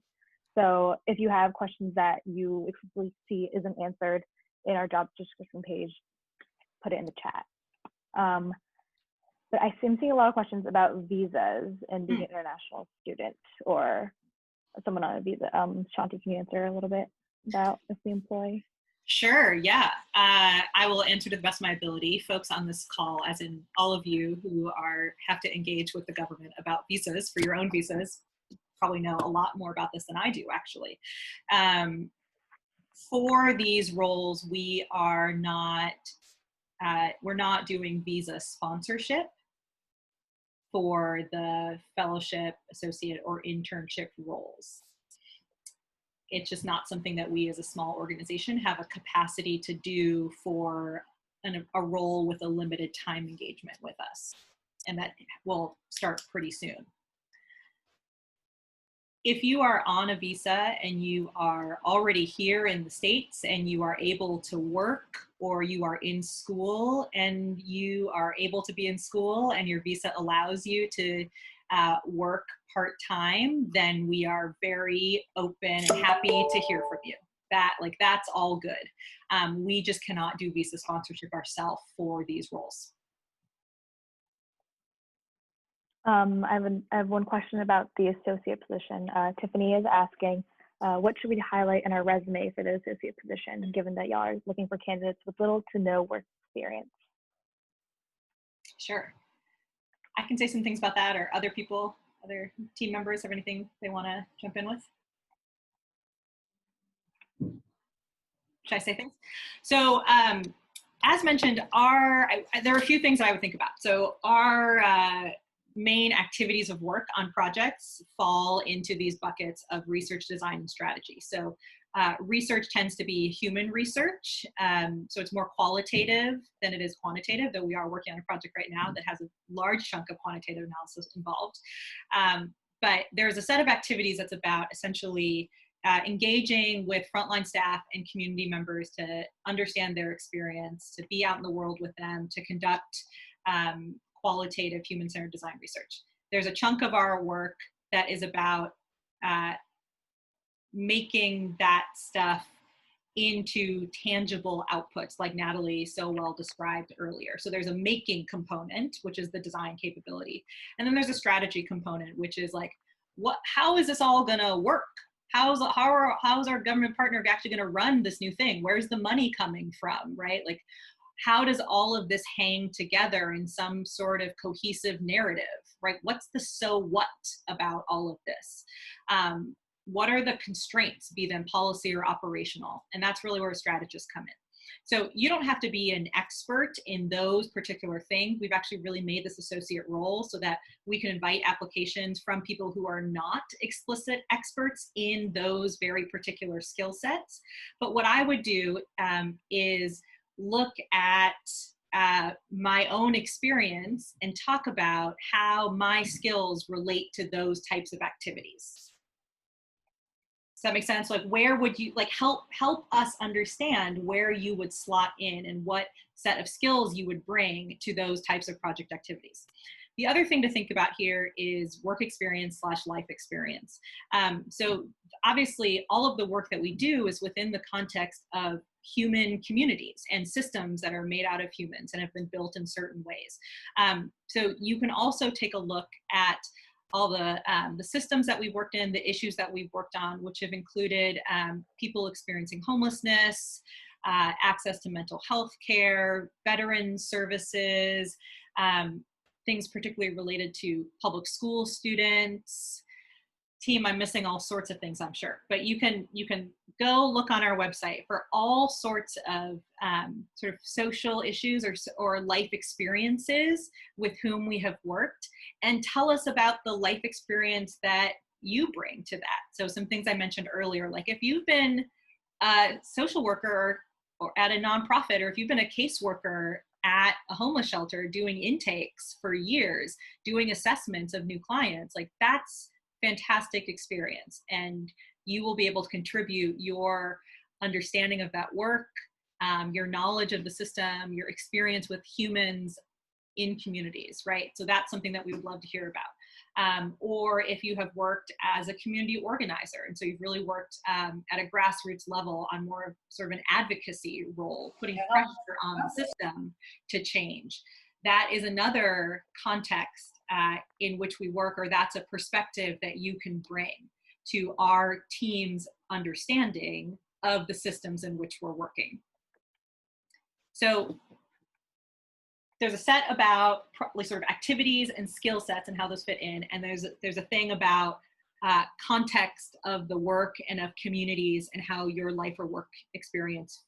So if you have questions that you explicitly see isn't answered in our job description page, put it in the chat. But I'm seeing a lot of questions about visas and being an international student or someone on a visa. Shanti, can you answer a little bit about if the employee? Sure, yeah. I will answer to the best of my ability. Folks on this call, as in all of you who have to engage with the government about visas for your own visas, probably know a lot more about this than I do, actually. For these roles, we are not, we're not doing visa sponsorship for the fellowship, associate, or internship roles. It's just not something that we as a small organization have a capacity to do for a role with a limited time engagement with us. And that will start pretty soon. If you are on a visa and you are already here in the States and you are able to work, or you are in school and you are able to be in school and your visa allows you to work part-time, then we are very open and happy to hear from you. That's all good. We just cannot do visa sponsorship ourselves for these roles. I have one question about the associate position. Tiffany is asking, what should we highlight in our resume for the associate position, given that y'all are looking for candidates with little to no work experience? Sure. I can say some things about that, or other people, other team members have anything they want to jump in with? Should I say things? So as mentioned, there are a few things that I would think about. So our main activities of work on projects fall into these buckets of research, design, and strategy. So research tends to be human research. So it's more qualitative than it is quantitative, though we are working on a project right now that has a large chunk of quantitative analysis involved. But there's a set of activities that's about essentially engaging with frontline staff and community members to understand their experience, to be out in the world with them, to conduct qualitative human-centered design research. There's a chunk of our work that is about making that stuff into tangible outputs, like Natalie so well described earlier. So there's a making component, which is the design capability. And then there's a strategy component, which is like, how is this all gonna work? How is our government partner actually gonna run this new thing? Where's the money coming from, right? Like, how does all of this hang together in some sort of cohesive narrative, right? What's the so what about all of this? What are the constraints, be them policy or operational? And that's really where strategists come in. So you don't have to be an expert in those particular things. We've actually really made this associate role so that we can invite applications from people who are not explicit experts in those very particular skill sets. But what I would do is look at my own experience and talk about how my skills relate to those types of activities. Does that make sense? Like, where would you, like, help us understand where you would slot in and what set of skills you would bring to those types of project activities. The other thing to think about here is work experience / life experience. So obviously all of the work that we do is within the context of human communities and systems that are made out of humans and have been built in certain ways. So you can also take a look at all the systems that we've worked in, the issues that we've worked on, which have included people experiencing homelessness, access to mental health care, veteran services, things particularly related to public school students. Team, I'm missing all sorts of things, I'm sure, but you can go look on our website for all sorts of sort of social issues or life experiences with whom we have worked, and tell us about the life experience that you bring to that. So some things I mentioned earlier, like if you've been a social worker or at a nonprofit, or if you've been a caseworker at a homeless shelter doing intakes for years, doing assessments of new clients, like that's fantastic experience, and you will be able to contribute your understanding of that work, your knowledge of the system, your experience with humans in communities, right? So that's something that we would love to hear about. Or if you have worked as a community organizer, and so you've really worked at a grassroots level on more of sort of an advocacy role, putting pressure on the system to change. That is another context in which we work, or that's a perspective that you can bring to our team's understanding of the systems in which we're working. So there's a set about sort of activities and skill sets and how those fit in, and there's a thing about context of the work and of communities and how your life or work experience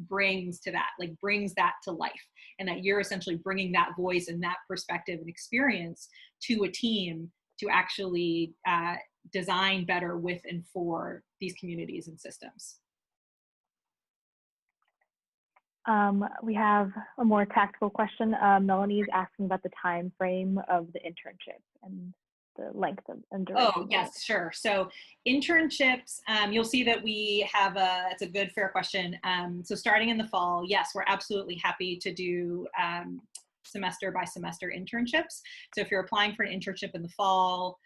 brings to that, like brings that to life, and that you're essentially bringing that voice and that perspective and experience to a team to actually design better with and for these communities and systems. We have a more tactical question. Melanie is asking about the time frame of the internship and the length and duration. Oh, yes, sure. So internships, you'll see that we have it's a good, fair question. So starting in the fall, yes, we're absolutely happy to do semester by semester internships. So if you're applying for an internship in the fall,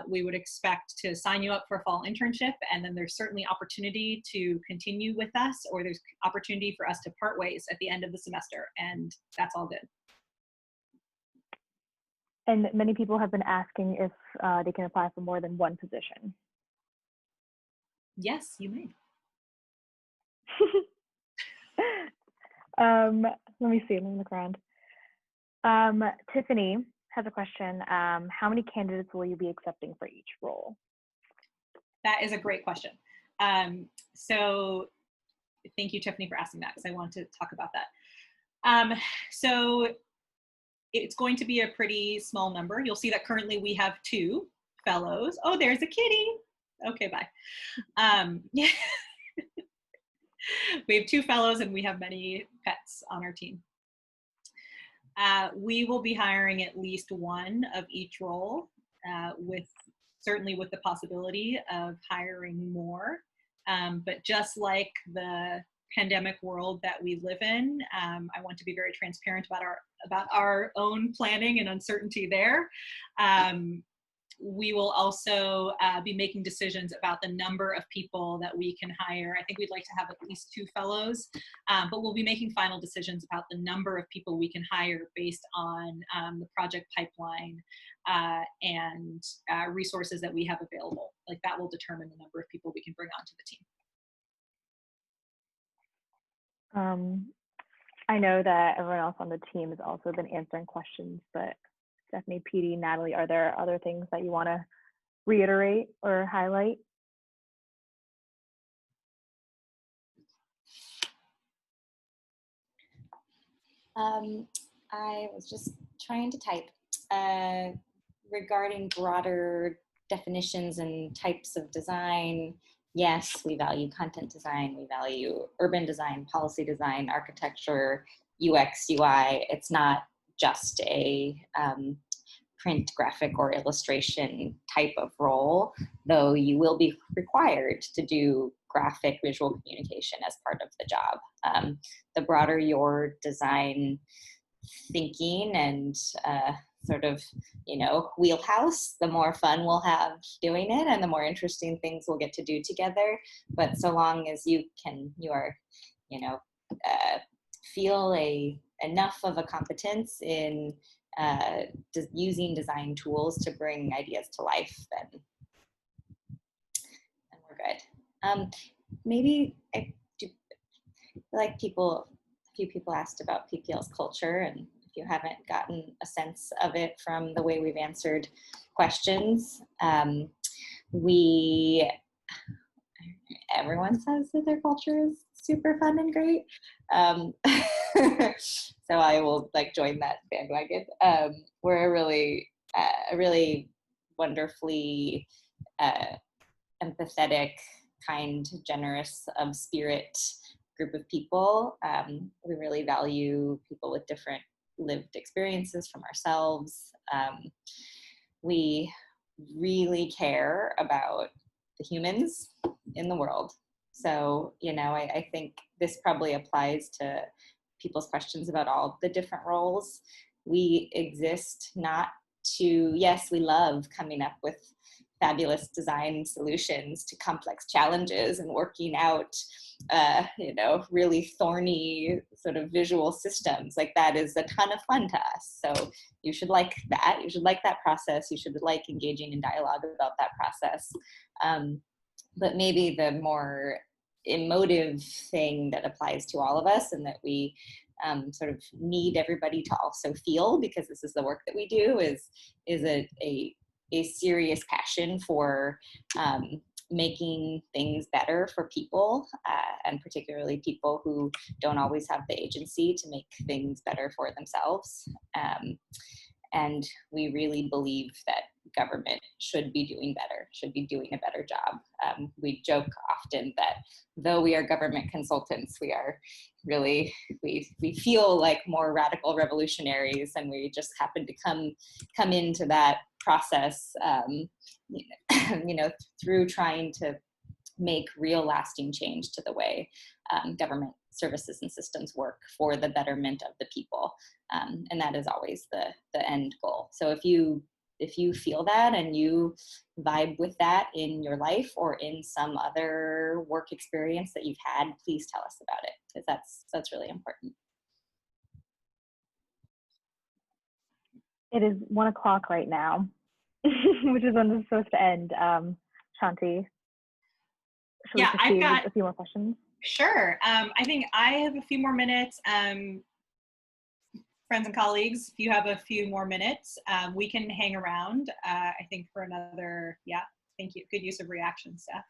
we would expect to sign you up for a fall internship, and then there's certainly opportunity to continue with us, or there's opportunity for us to part ways at the end of the semester, and that's all good. And many people have been asking if they can apply for more than one position. Yes, you may. Let me see, let me look around. Tiffany has a question. How many candidates will you be accepting for each role? That is a great question. So thank you, Tiffany, for asking that, because I wanted to talk about that. So it's going to be a pretty small number. You'll see that currently we have 2 fellows. Oh, there's a kitty. Okay, bye. We have 2 fellows and we have many pets on our team. We will be hiring at least 1 of each role, certainly with the possibility of hiring more. But just like the pandemic world that we live in, I want to be very transparent about our own planning and uncertainty there. We will also be making decisions about the number of people that we can hire. I think we'd like to have at least 2 fellows, but we'll be making final decisions about the number of people we can hire based on the project pipeline and resources that we have available. Like that will determine the number of people we can bring onto the team. I know that everyone else on the team has also been answering questions, but Stephanie, PD, Natalie, are there other things that you want to reiterate or highlight? I was just trying to type regarding broader definitions and types of design. Yes, we value content design, we value urban design, policy design, architecture, UX, UI. It's not just a print, graphic, or illustration type of role, though you will be required to do graphic visual communication as part of the job. The broader your design thinking and sort of, wheelhouse, the more fun we'll have doing it and the more interesting things we'll get to do together. But so long as you feel enough of a competence in using design tools to bring ideas to life, then we're good. Maybe I do like a few people asked about PPL's culture, and if you haven't gotten a sense of it from the way we've answered questions, everyone says that their culture is super fun and great. So I will join that bandwagon. We're a really wonderfully empathetic, kind, generous of spirit group of people. We really value people with different lived experiences from ourselves. We really care about the humans in the world. So, I think this probably applies to people's questions about all the different roles. We exist not to, yes, we love coming up with fabulous design solutions to complex challenges and working out, really thorny sort of visual systems. Like that is a ton of fun to us. So you should like that. You should like that process. You should like engaging in dialogue about that process. But maybe the more emotive thing that applies to all of us and that we sort of need everybody to also feel, because this is the work that we do, is a serious passion for making things better for people, and particularly people who don't always have the agency to make things better for themselves. And we really believe that government should be doing better, should be doing a better job. We joke often that though we are government consultants, we are really, we feel like more radical revolutionaries, and we just happen to come into that process, through trying to make real lasting change to the way government services and systems work for the betterment of the people. And that is always the end goal. So if you feel that and you vibe with that in your life or in some other work experience that you've had, please tell us about it, because that's really important. It is 1 o'clock right now, which is when it's supposed to end. Shanti, should we proceed with a few more questions? Sure. I think I have a few more minutes. Friends and colleagues, if you have a few more minutes, we can hang around, I think for another, thank you. Good use of reaction, Steph.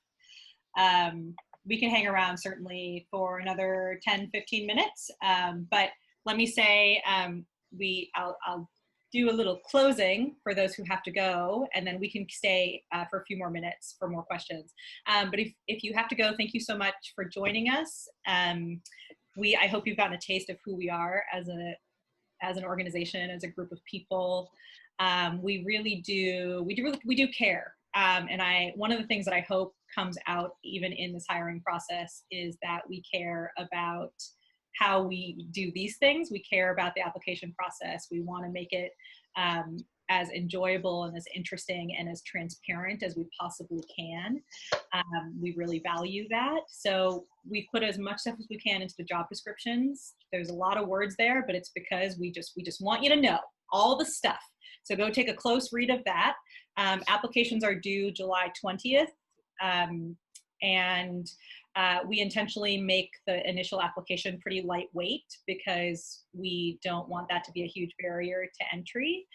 We can hang around certainly for another 10, 15 minutes. But let me say, I'll do a little closing for those who have to go, and then we can stay for a few more minutes for more questions. But if you have to go, thank you so much for joining us. I hope you've gotten a taste of who we are as an organization, as a group of people. We do care. And one of the things that I hope comes out even in this hiring process is that we care about how we do these things. We care about the application process. We want to make it as enjoyable and as interesting and as transparent as we possibly can. We really value that. So we've put as much stuff as we can into the job descriptions. There's a lot of words there, but it's because we just want you to know all the stuff. So go take a close read of that. Applications are due July 20th. And we intentionally make the initial application pretty lightweight because we don't want that to be a huge barrier to entry.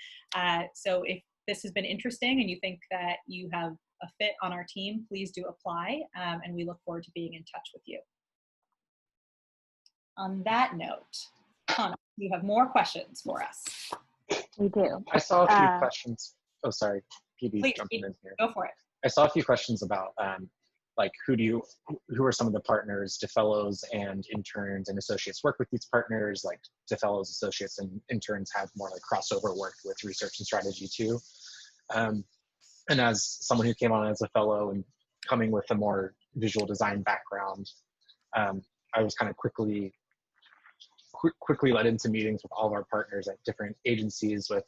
So if this has been interesting and you think that you have a fit on our team, please do apply, and we look forward to being in touch with you. On that note, Connor, you have more questions for us. We do. I saw a few questions. Oh, sorry, PB's Please, jumping in here. Go for it. I saw a few questions about like who are some of the partners? Do fellows and interns and associates work with these partners? Like, do fellows, associates, and interns have more like crossover work with research and strategy too? And as someone who came on as a fellow and coming with a more visual design background, I was kind of quickly led into meetings with all of our partners at different agencies, with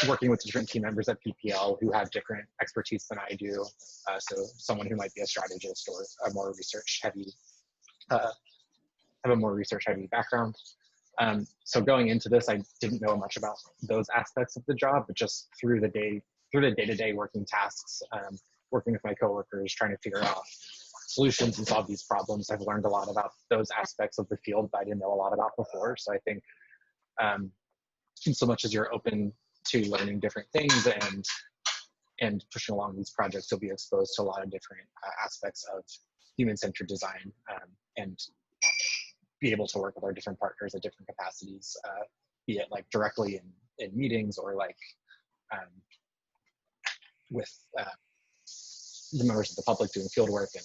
working with different team members at PPL who have different expertise than I do. So someone who might be a strategist or a more research heavy, have a more research heavy background. So going into this, I didn't know much about those aspects of the job, but just through the day-to-day working tasks, working with my coworkers, trying to figure out solutions and solve these problems, I've learned a lot about those aspects of the field that I didn't know a lot about before. So I think in so much as you're open to learning different things and pushing along these projects, you'll be exposed to a lot of different aspects of human-centered design, and be able to work with our different partners at different capacities, be it like directly in meetings or like with the members of the public doing field work. And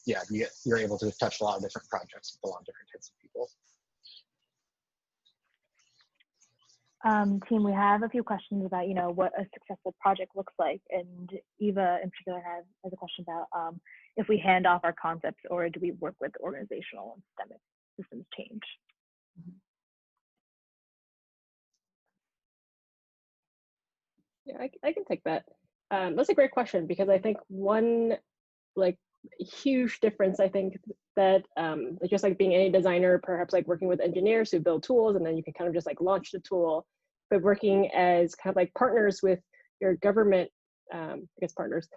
yeah, you're able to touch a lot of different projects with a lot of different types of people. Team, we have a few questions about, what a successful project looks like. And Eva in particular has a question about if we hand off our concepts, or do we work with organizational and systemic systems change? Yeah, I can take that. That's a great question, because I think one huge difference, I think that just like being any designer, perhaps like working with engineers who build tools and then you can kind of just like launch the tool, but working as kind of like partners with your government, partners,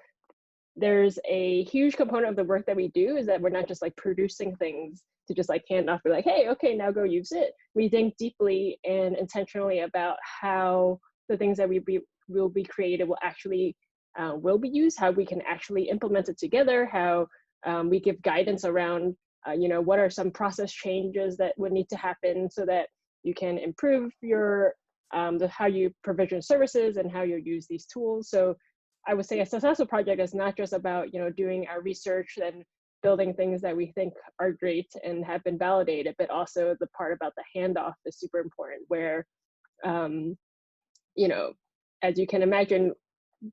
there's a huge component of the work that we do is that we're not just like producing things to just like hand off, be like, hey, okay, now go use it. We think deeply and intentionally about how the things that will be created will actually will be used, how we can actually implement it together, how we give guidance around, what are some process changes that would need to happen so that you can improve your, how you provision services and how you use these tools. So I would say a successful project is not just about, doing our research and building things that we think are great and have been validated, but also the part about the handoff is super important, where, as you can imagine,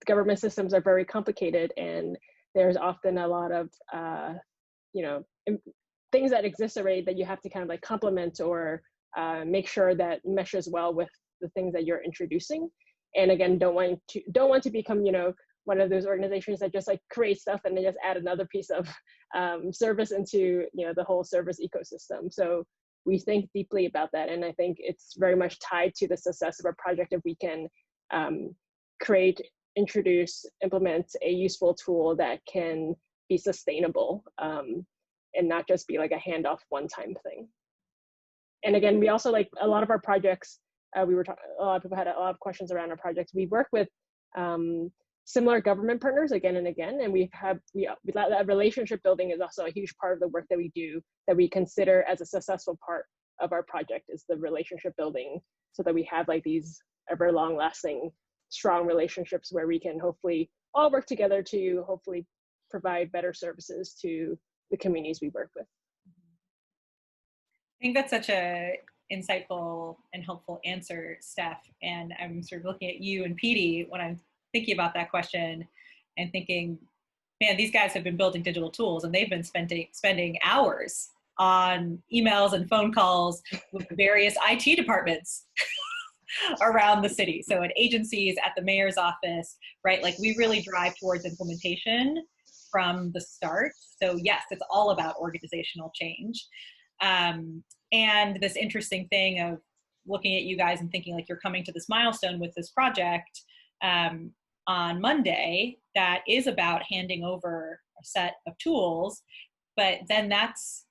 government systems are very complicated, and there's often a lot of, things that exist already that you have to kind of like complement or make sure that meshes well with the things that you're introducing. And again, don't want to become, one of those organizations that just like create stuff and then just add another piece of service into, the whole service ecosystem. So we think deeply about that. And I think it's very much tied to the success of a project if we can create, introduce, implement a useful tool that can be sustainable and not just be like a handoff one-time thing. And again, we also like a lot of our projects, a lot of people had a lot of questions around our projects. We work with similar government partners again and again, and that relationship building is also a huge part of the work that we do, that we consider as a successful part of our project is the relationship building, so that we have like these ever long lasting, strong relationships where we can hopefully all work together to hopefully provide better services to the communities we work with. I think that's such a insightful and helpful answer, Steph. And I'm sort of looking at you and Petey when I'm thinking about that question and thinking, man, these guys have been building digital tools and they've been spending hours on emails and phone calls with various IT departments around the city. So at agencies, at the mayor's office, right? Like we really drive towards implementation from the start. So yes, it's all about organizational change. And this interesting thing of looking at you guys and thinking like you're coming to this milestone with this project on Monday that is about handing over a set of tools, but then that's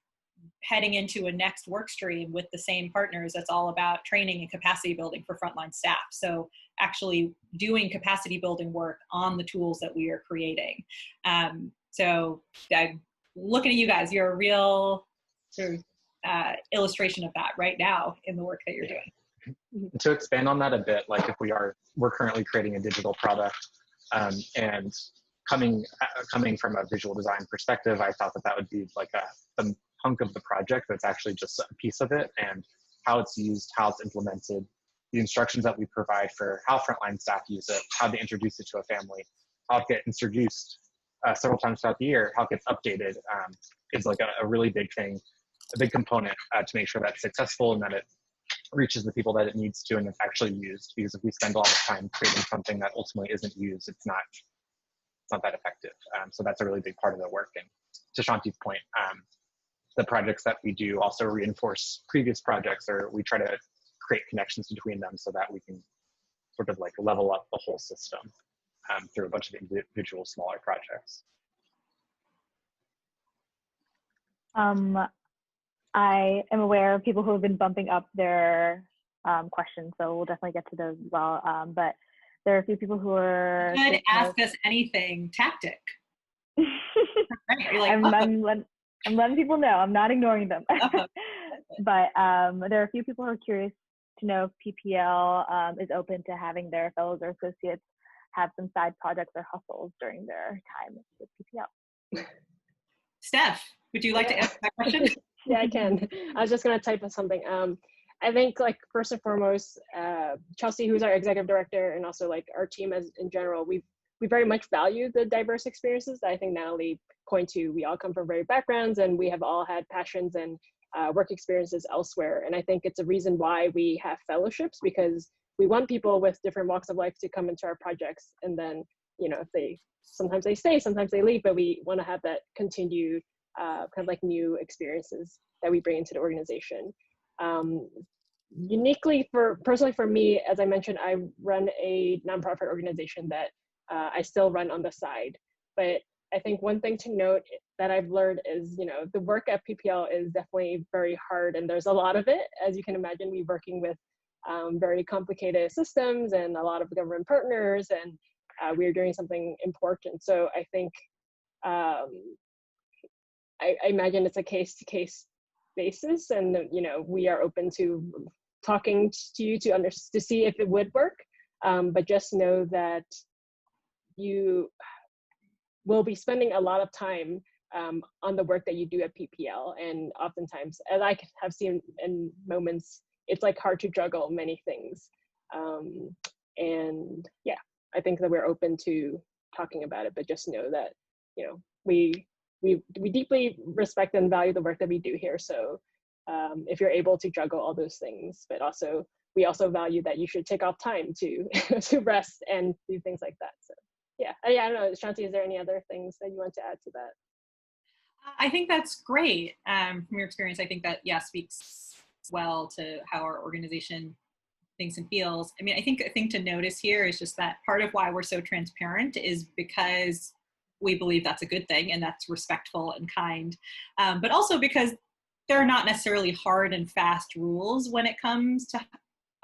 heading into a next work stream with the same partners that's all about training and capacity building for frontline staff. So actually doing capacity building work on the tools that we are creating. So I'm looking at you guys, you're a real sort of illustration of that right now in the work that you're doing. To expand on that a bit, like if we're currently creating a digital product, and coming from a visual design perspective, I thought that would be like the hunk of the project that's actually just a piece of it, and how it's used, how it's implemented, the instructions that we provide for how frontline staff use it, how they introduce it to a family, how it gets introduced several times throughout the year, how it gets updated, is like a really big thing, a big component to make sure that's successful and that it reaches the people that it needs to and it's actually used. Because if we spend a lot of time creating something that ultimately isn't used, it's not that effective. So that's a really big part of the work. And to Shanti's point, the projects that we do also reinforce previous projects, or we try to create connections between them so that we can sort of like level up the whole system through a bunch of individual smaller projects. I am aware of people who have been bumping up their questions, so we'll definitely get to those as well. But there are a few people who are— You could ask us anything tactic. Right? You're like, I'm letting people know. I'm not ignoring them. But there are a few people who are curious to know if PPL is open to having their fellows or associates have some side projects or hustles during their time with PPL. Steph, would you like to answer that question? Yeah, I can. I was just going to type in something. I think like first and foremost, Chelsea, who's our executive director, and also like our team as in general, we very much value the diverse experiences that I think Natalie pointed to. We all come from varied backgrounds and we have all had passions and work experiences elsewhere. And I think it's a reason why we have fellowships, because we want people with different walks of life to come into our projects. And then, you know, sometimes they stay, sometimes they leave, but we want to have that continued kind of like new experiences that we bring into the organization. Uniquely personally for me, as I mentioned, I run a nonprofit organization that I still run on the side. But I think one thing to note that I've learned is, you know, the work at PPL is definitely very hard, and there's a lot of it. As you can imagine, we're working with very complicated systems and a lot of government partners, and we're doing something important. So I think I imagine it's a case-to-case basis, and you know, we are open to talking to you to see if it would work. But just know that you will be spending a lot of time on the work that you do at PPL, and oftentimes, as I have seen in moments, it's like hard to juggle many things. And yeah, I think that we're open to talking about it, but just know that, you know, we deeply respect and value the work that we do here. So if you're able to juggle all those things, but also we also value that you should take off time to to rest and do things like that. So yeah, I don't know, Shanti, is there any other things that you want to add to that? I think that's great. From your experience, I think that, yeah, speaks well to how our organization thinks and feels. I mean, I think a thing to notice here is just that part of why we're so transparent is because we believe that's a good thing and that's respectful and kind, but also because there are not necessarily hard and fast rules when it comes to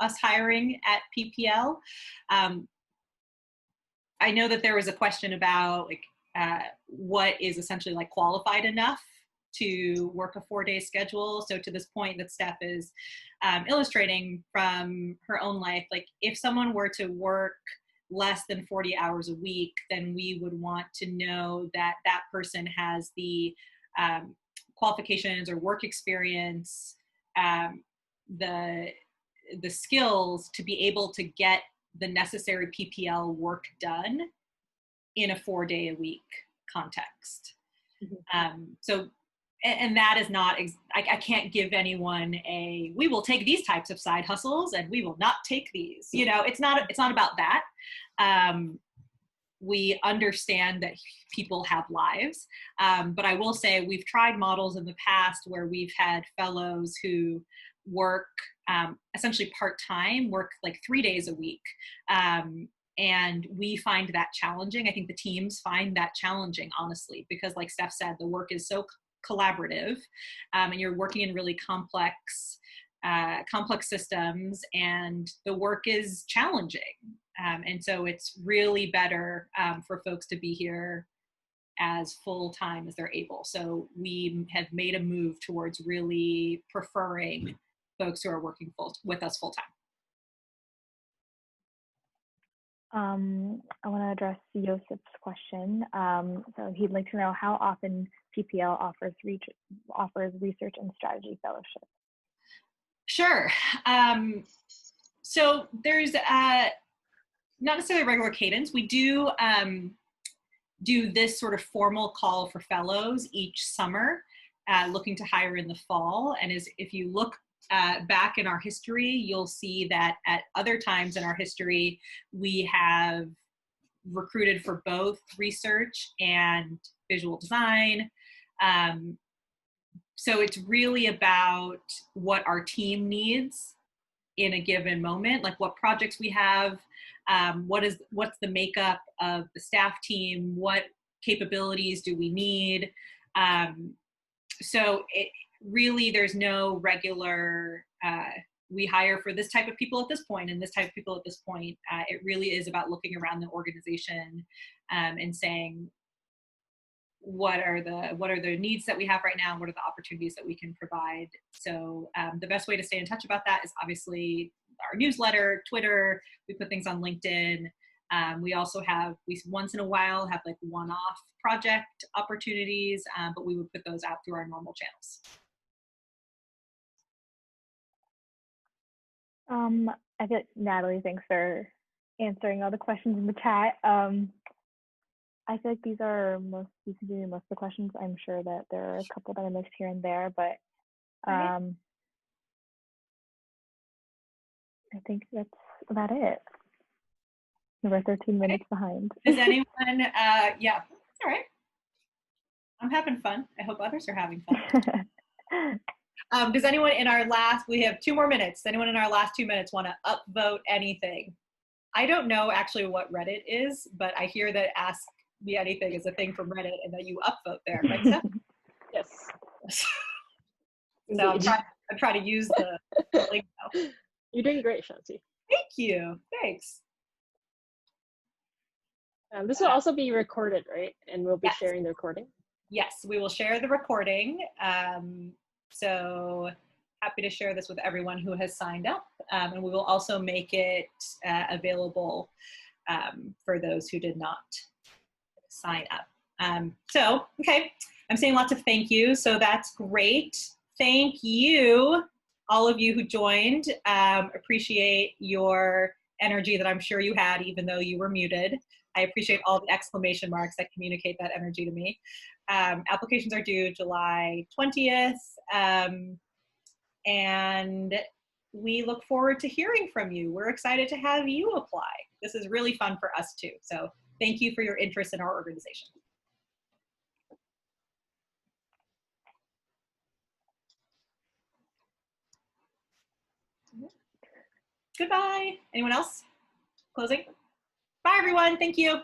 us hiring at PPL. I know that there was a question about like what is essentially like qualified enough to work a 4-day schedule. So to this point that Steph is illustrating from her own life, like if someone were to work less than 40 hours a week, then we would want to know that that person has the qualifications or work experience, the skills to be able to get the necessary PPL work done in a 4-day-a-week context. So, and that is not, I can't give anyone we will take these types of side hustles and we will not take these, you know, it's not about that. We understand that people have lives, but I will say we've tried models in the past where we've had fellows who work essentially part-time, work like 3 days a week. And we find that challenging. I think the teams find that challenging, honestly, because like Steph said, the work is so collaborative, and you're working in really complex systems, and the work is challenging. And so it's really better for folks to be here as full-time as they're able. So we have made a move towards really preferring folks who are working with us full-time. I want to address Yosef's question. So he'd like to know how often PPL offers research and strategy fellowship. Sure. So there's not necessarily regular cadence. We do this sort of formal call for fellows each summer, looking to hire in the fall. And if you look back in our history, you'll see that at other times in our history, we have recruited for both research and visual design. So it's really about what our team needs in a given moment, like what projects we have, what's the makeup of the staff team, what capabilities do we need. So it really, there's no regular, we hire for this type of people at this point and this type of people at this point. It really is about looking around the organization and saying, what are the needs that we have right now? What are the opportunities that we can provide? So the best way to stay in touch about that is obviously our newsletter, Twitter. We put things on LinkedIn. We also we once in a while have like one-off project opportunities, but we would put those out through our normal channels. I feel like Natalie, thanks for answering all the questions in the chat. I feel like these are you can do most of the questions. I'm sure that there are a couple that I missed here and there, but I think that's about it. We're 13 minutes behind. Does anyone, yeah, all right. I'm having fun. I hope others are having fun. Does anyone we have 2 more minutes. Does anyone in our last 2 minutes want to upvote anything? I don't know actually what Reddit is, but I hear that Ask Me Anything is a thing from Reddit and that you upvote there, right, Steph? Yes. So I'm trying to use the link now. You're doing great, Shanti. Thank you. Thanks. This will also be recorded, right? And we'll be Yes. sharing the recording. Yes, we will share the recording. So happy to share this with everyone who has signed up. And we will also make it available for those who did not sign up. So, okay, I'm seeing lots of thank yous, so that's great. Thank you, all of you who joined. Appreciate your energy that I'm sure you had, even though you were muted. I appreciate all the exclamation marks that communicate that energy to me. Applications are due July 20th, and we look forward to hearing from you. We're excited to have you apply. This is really fun for us too. So thank you for your interest in our organization. Goodbye. Anyone else? Closing? Bye everyone. Thank you.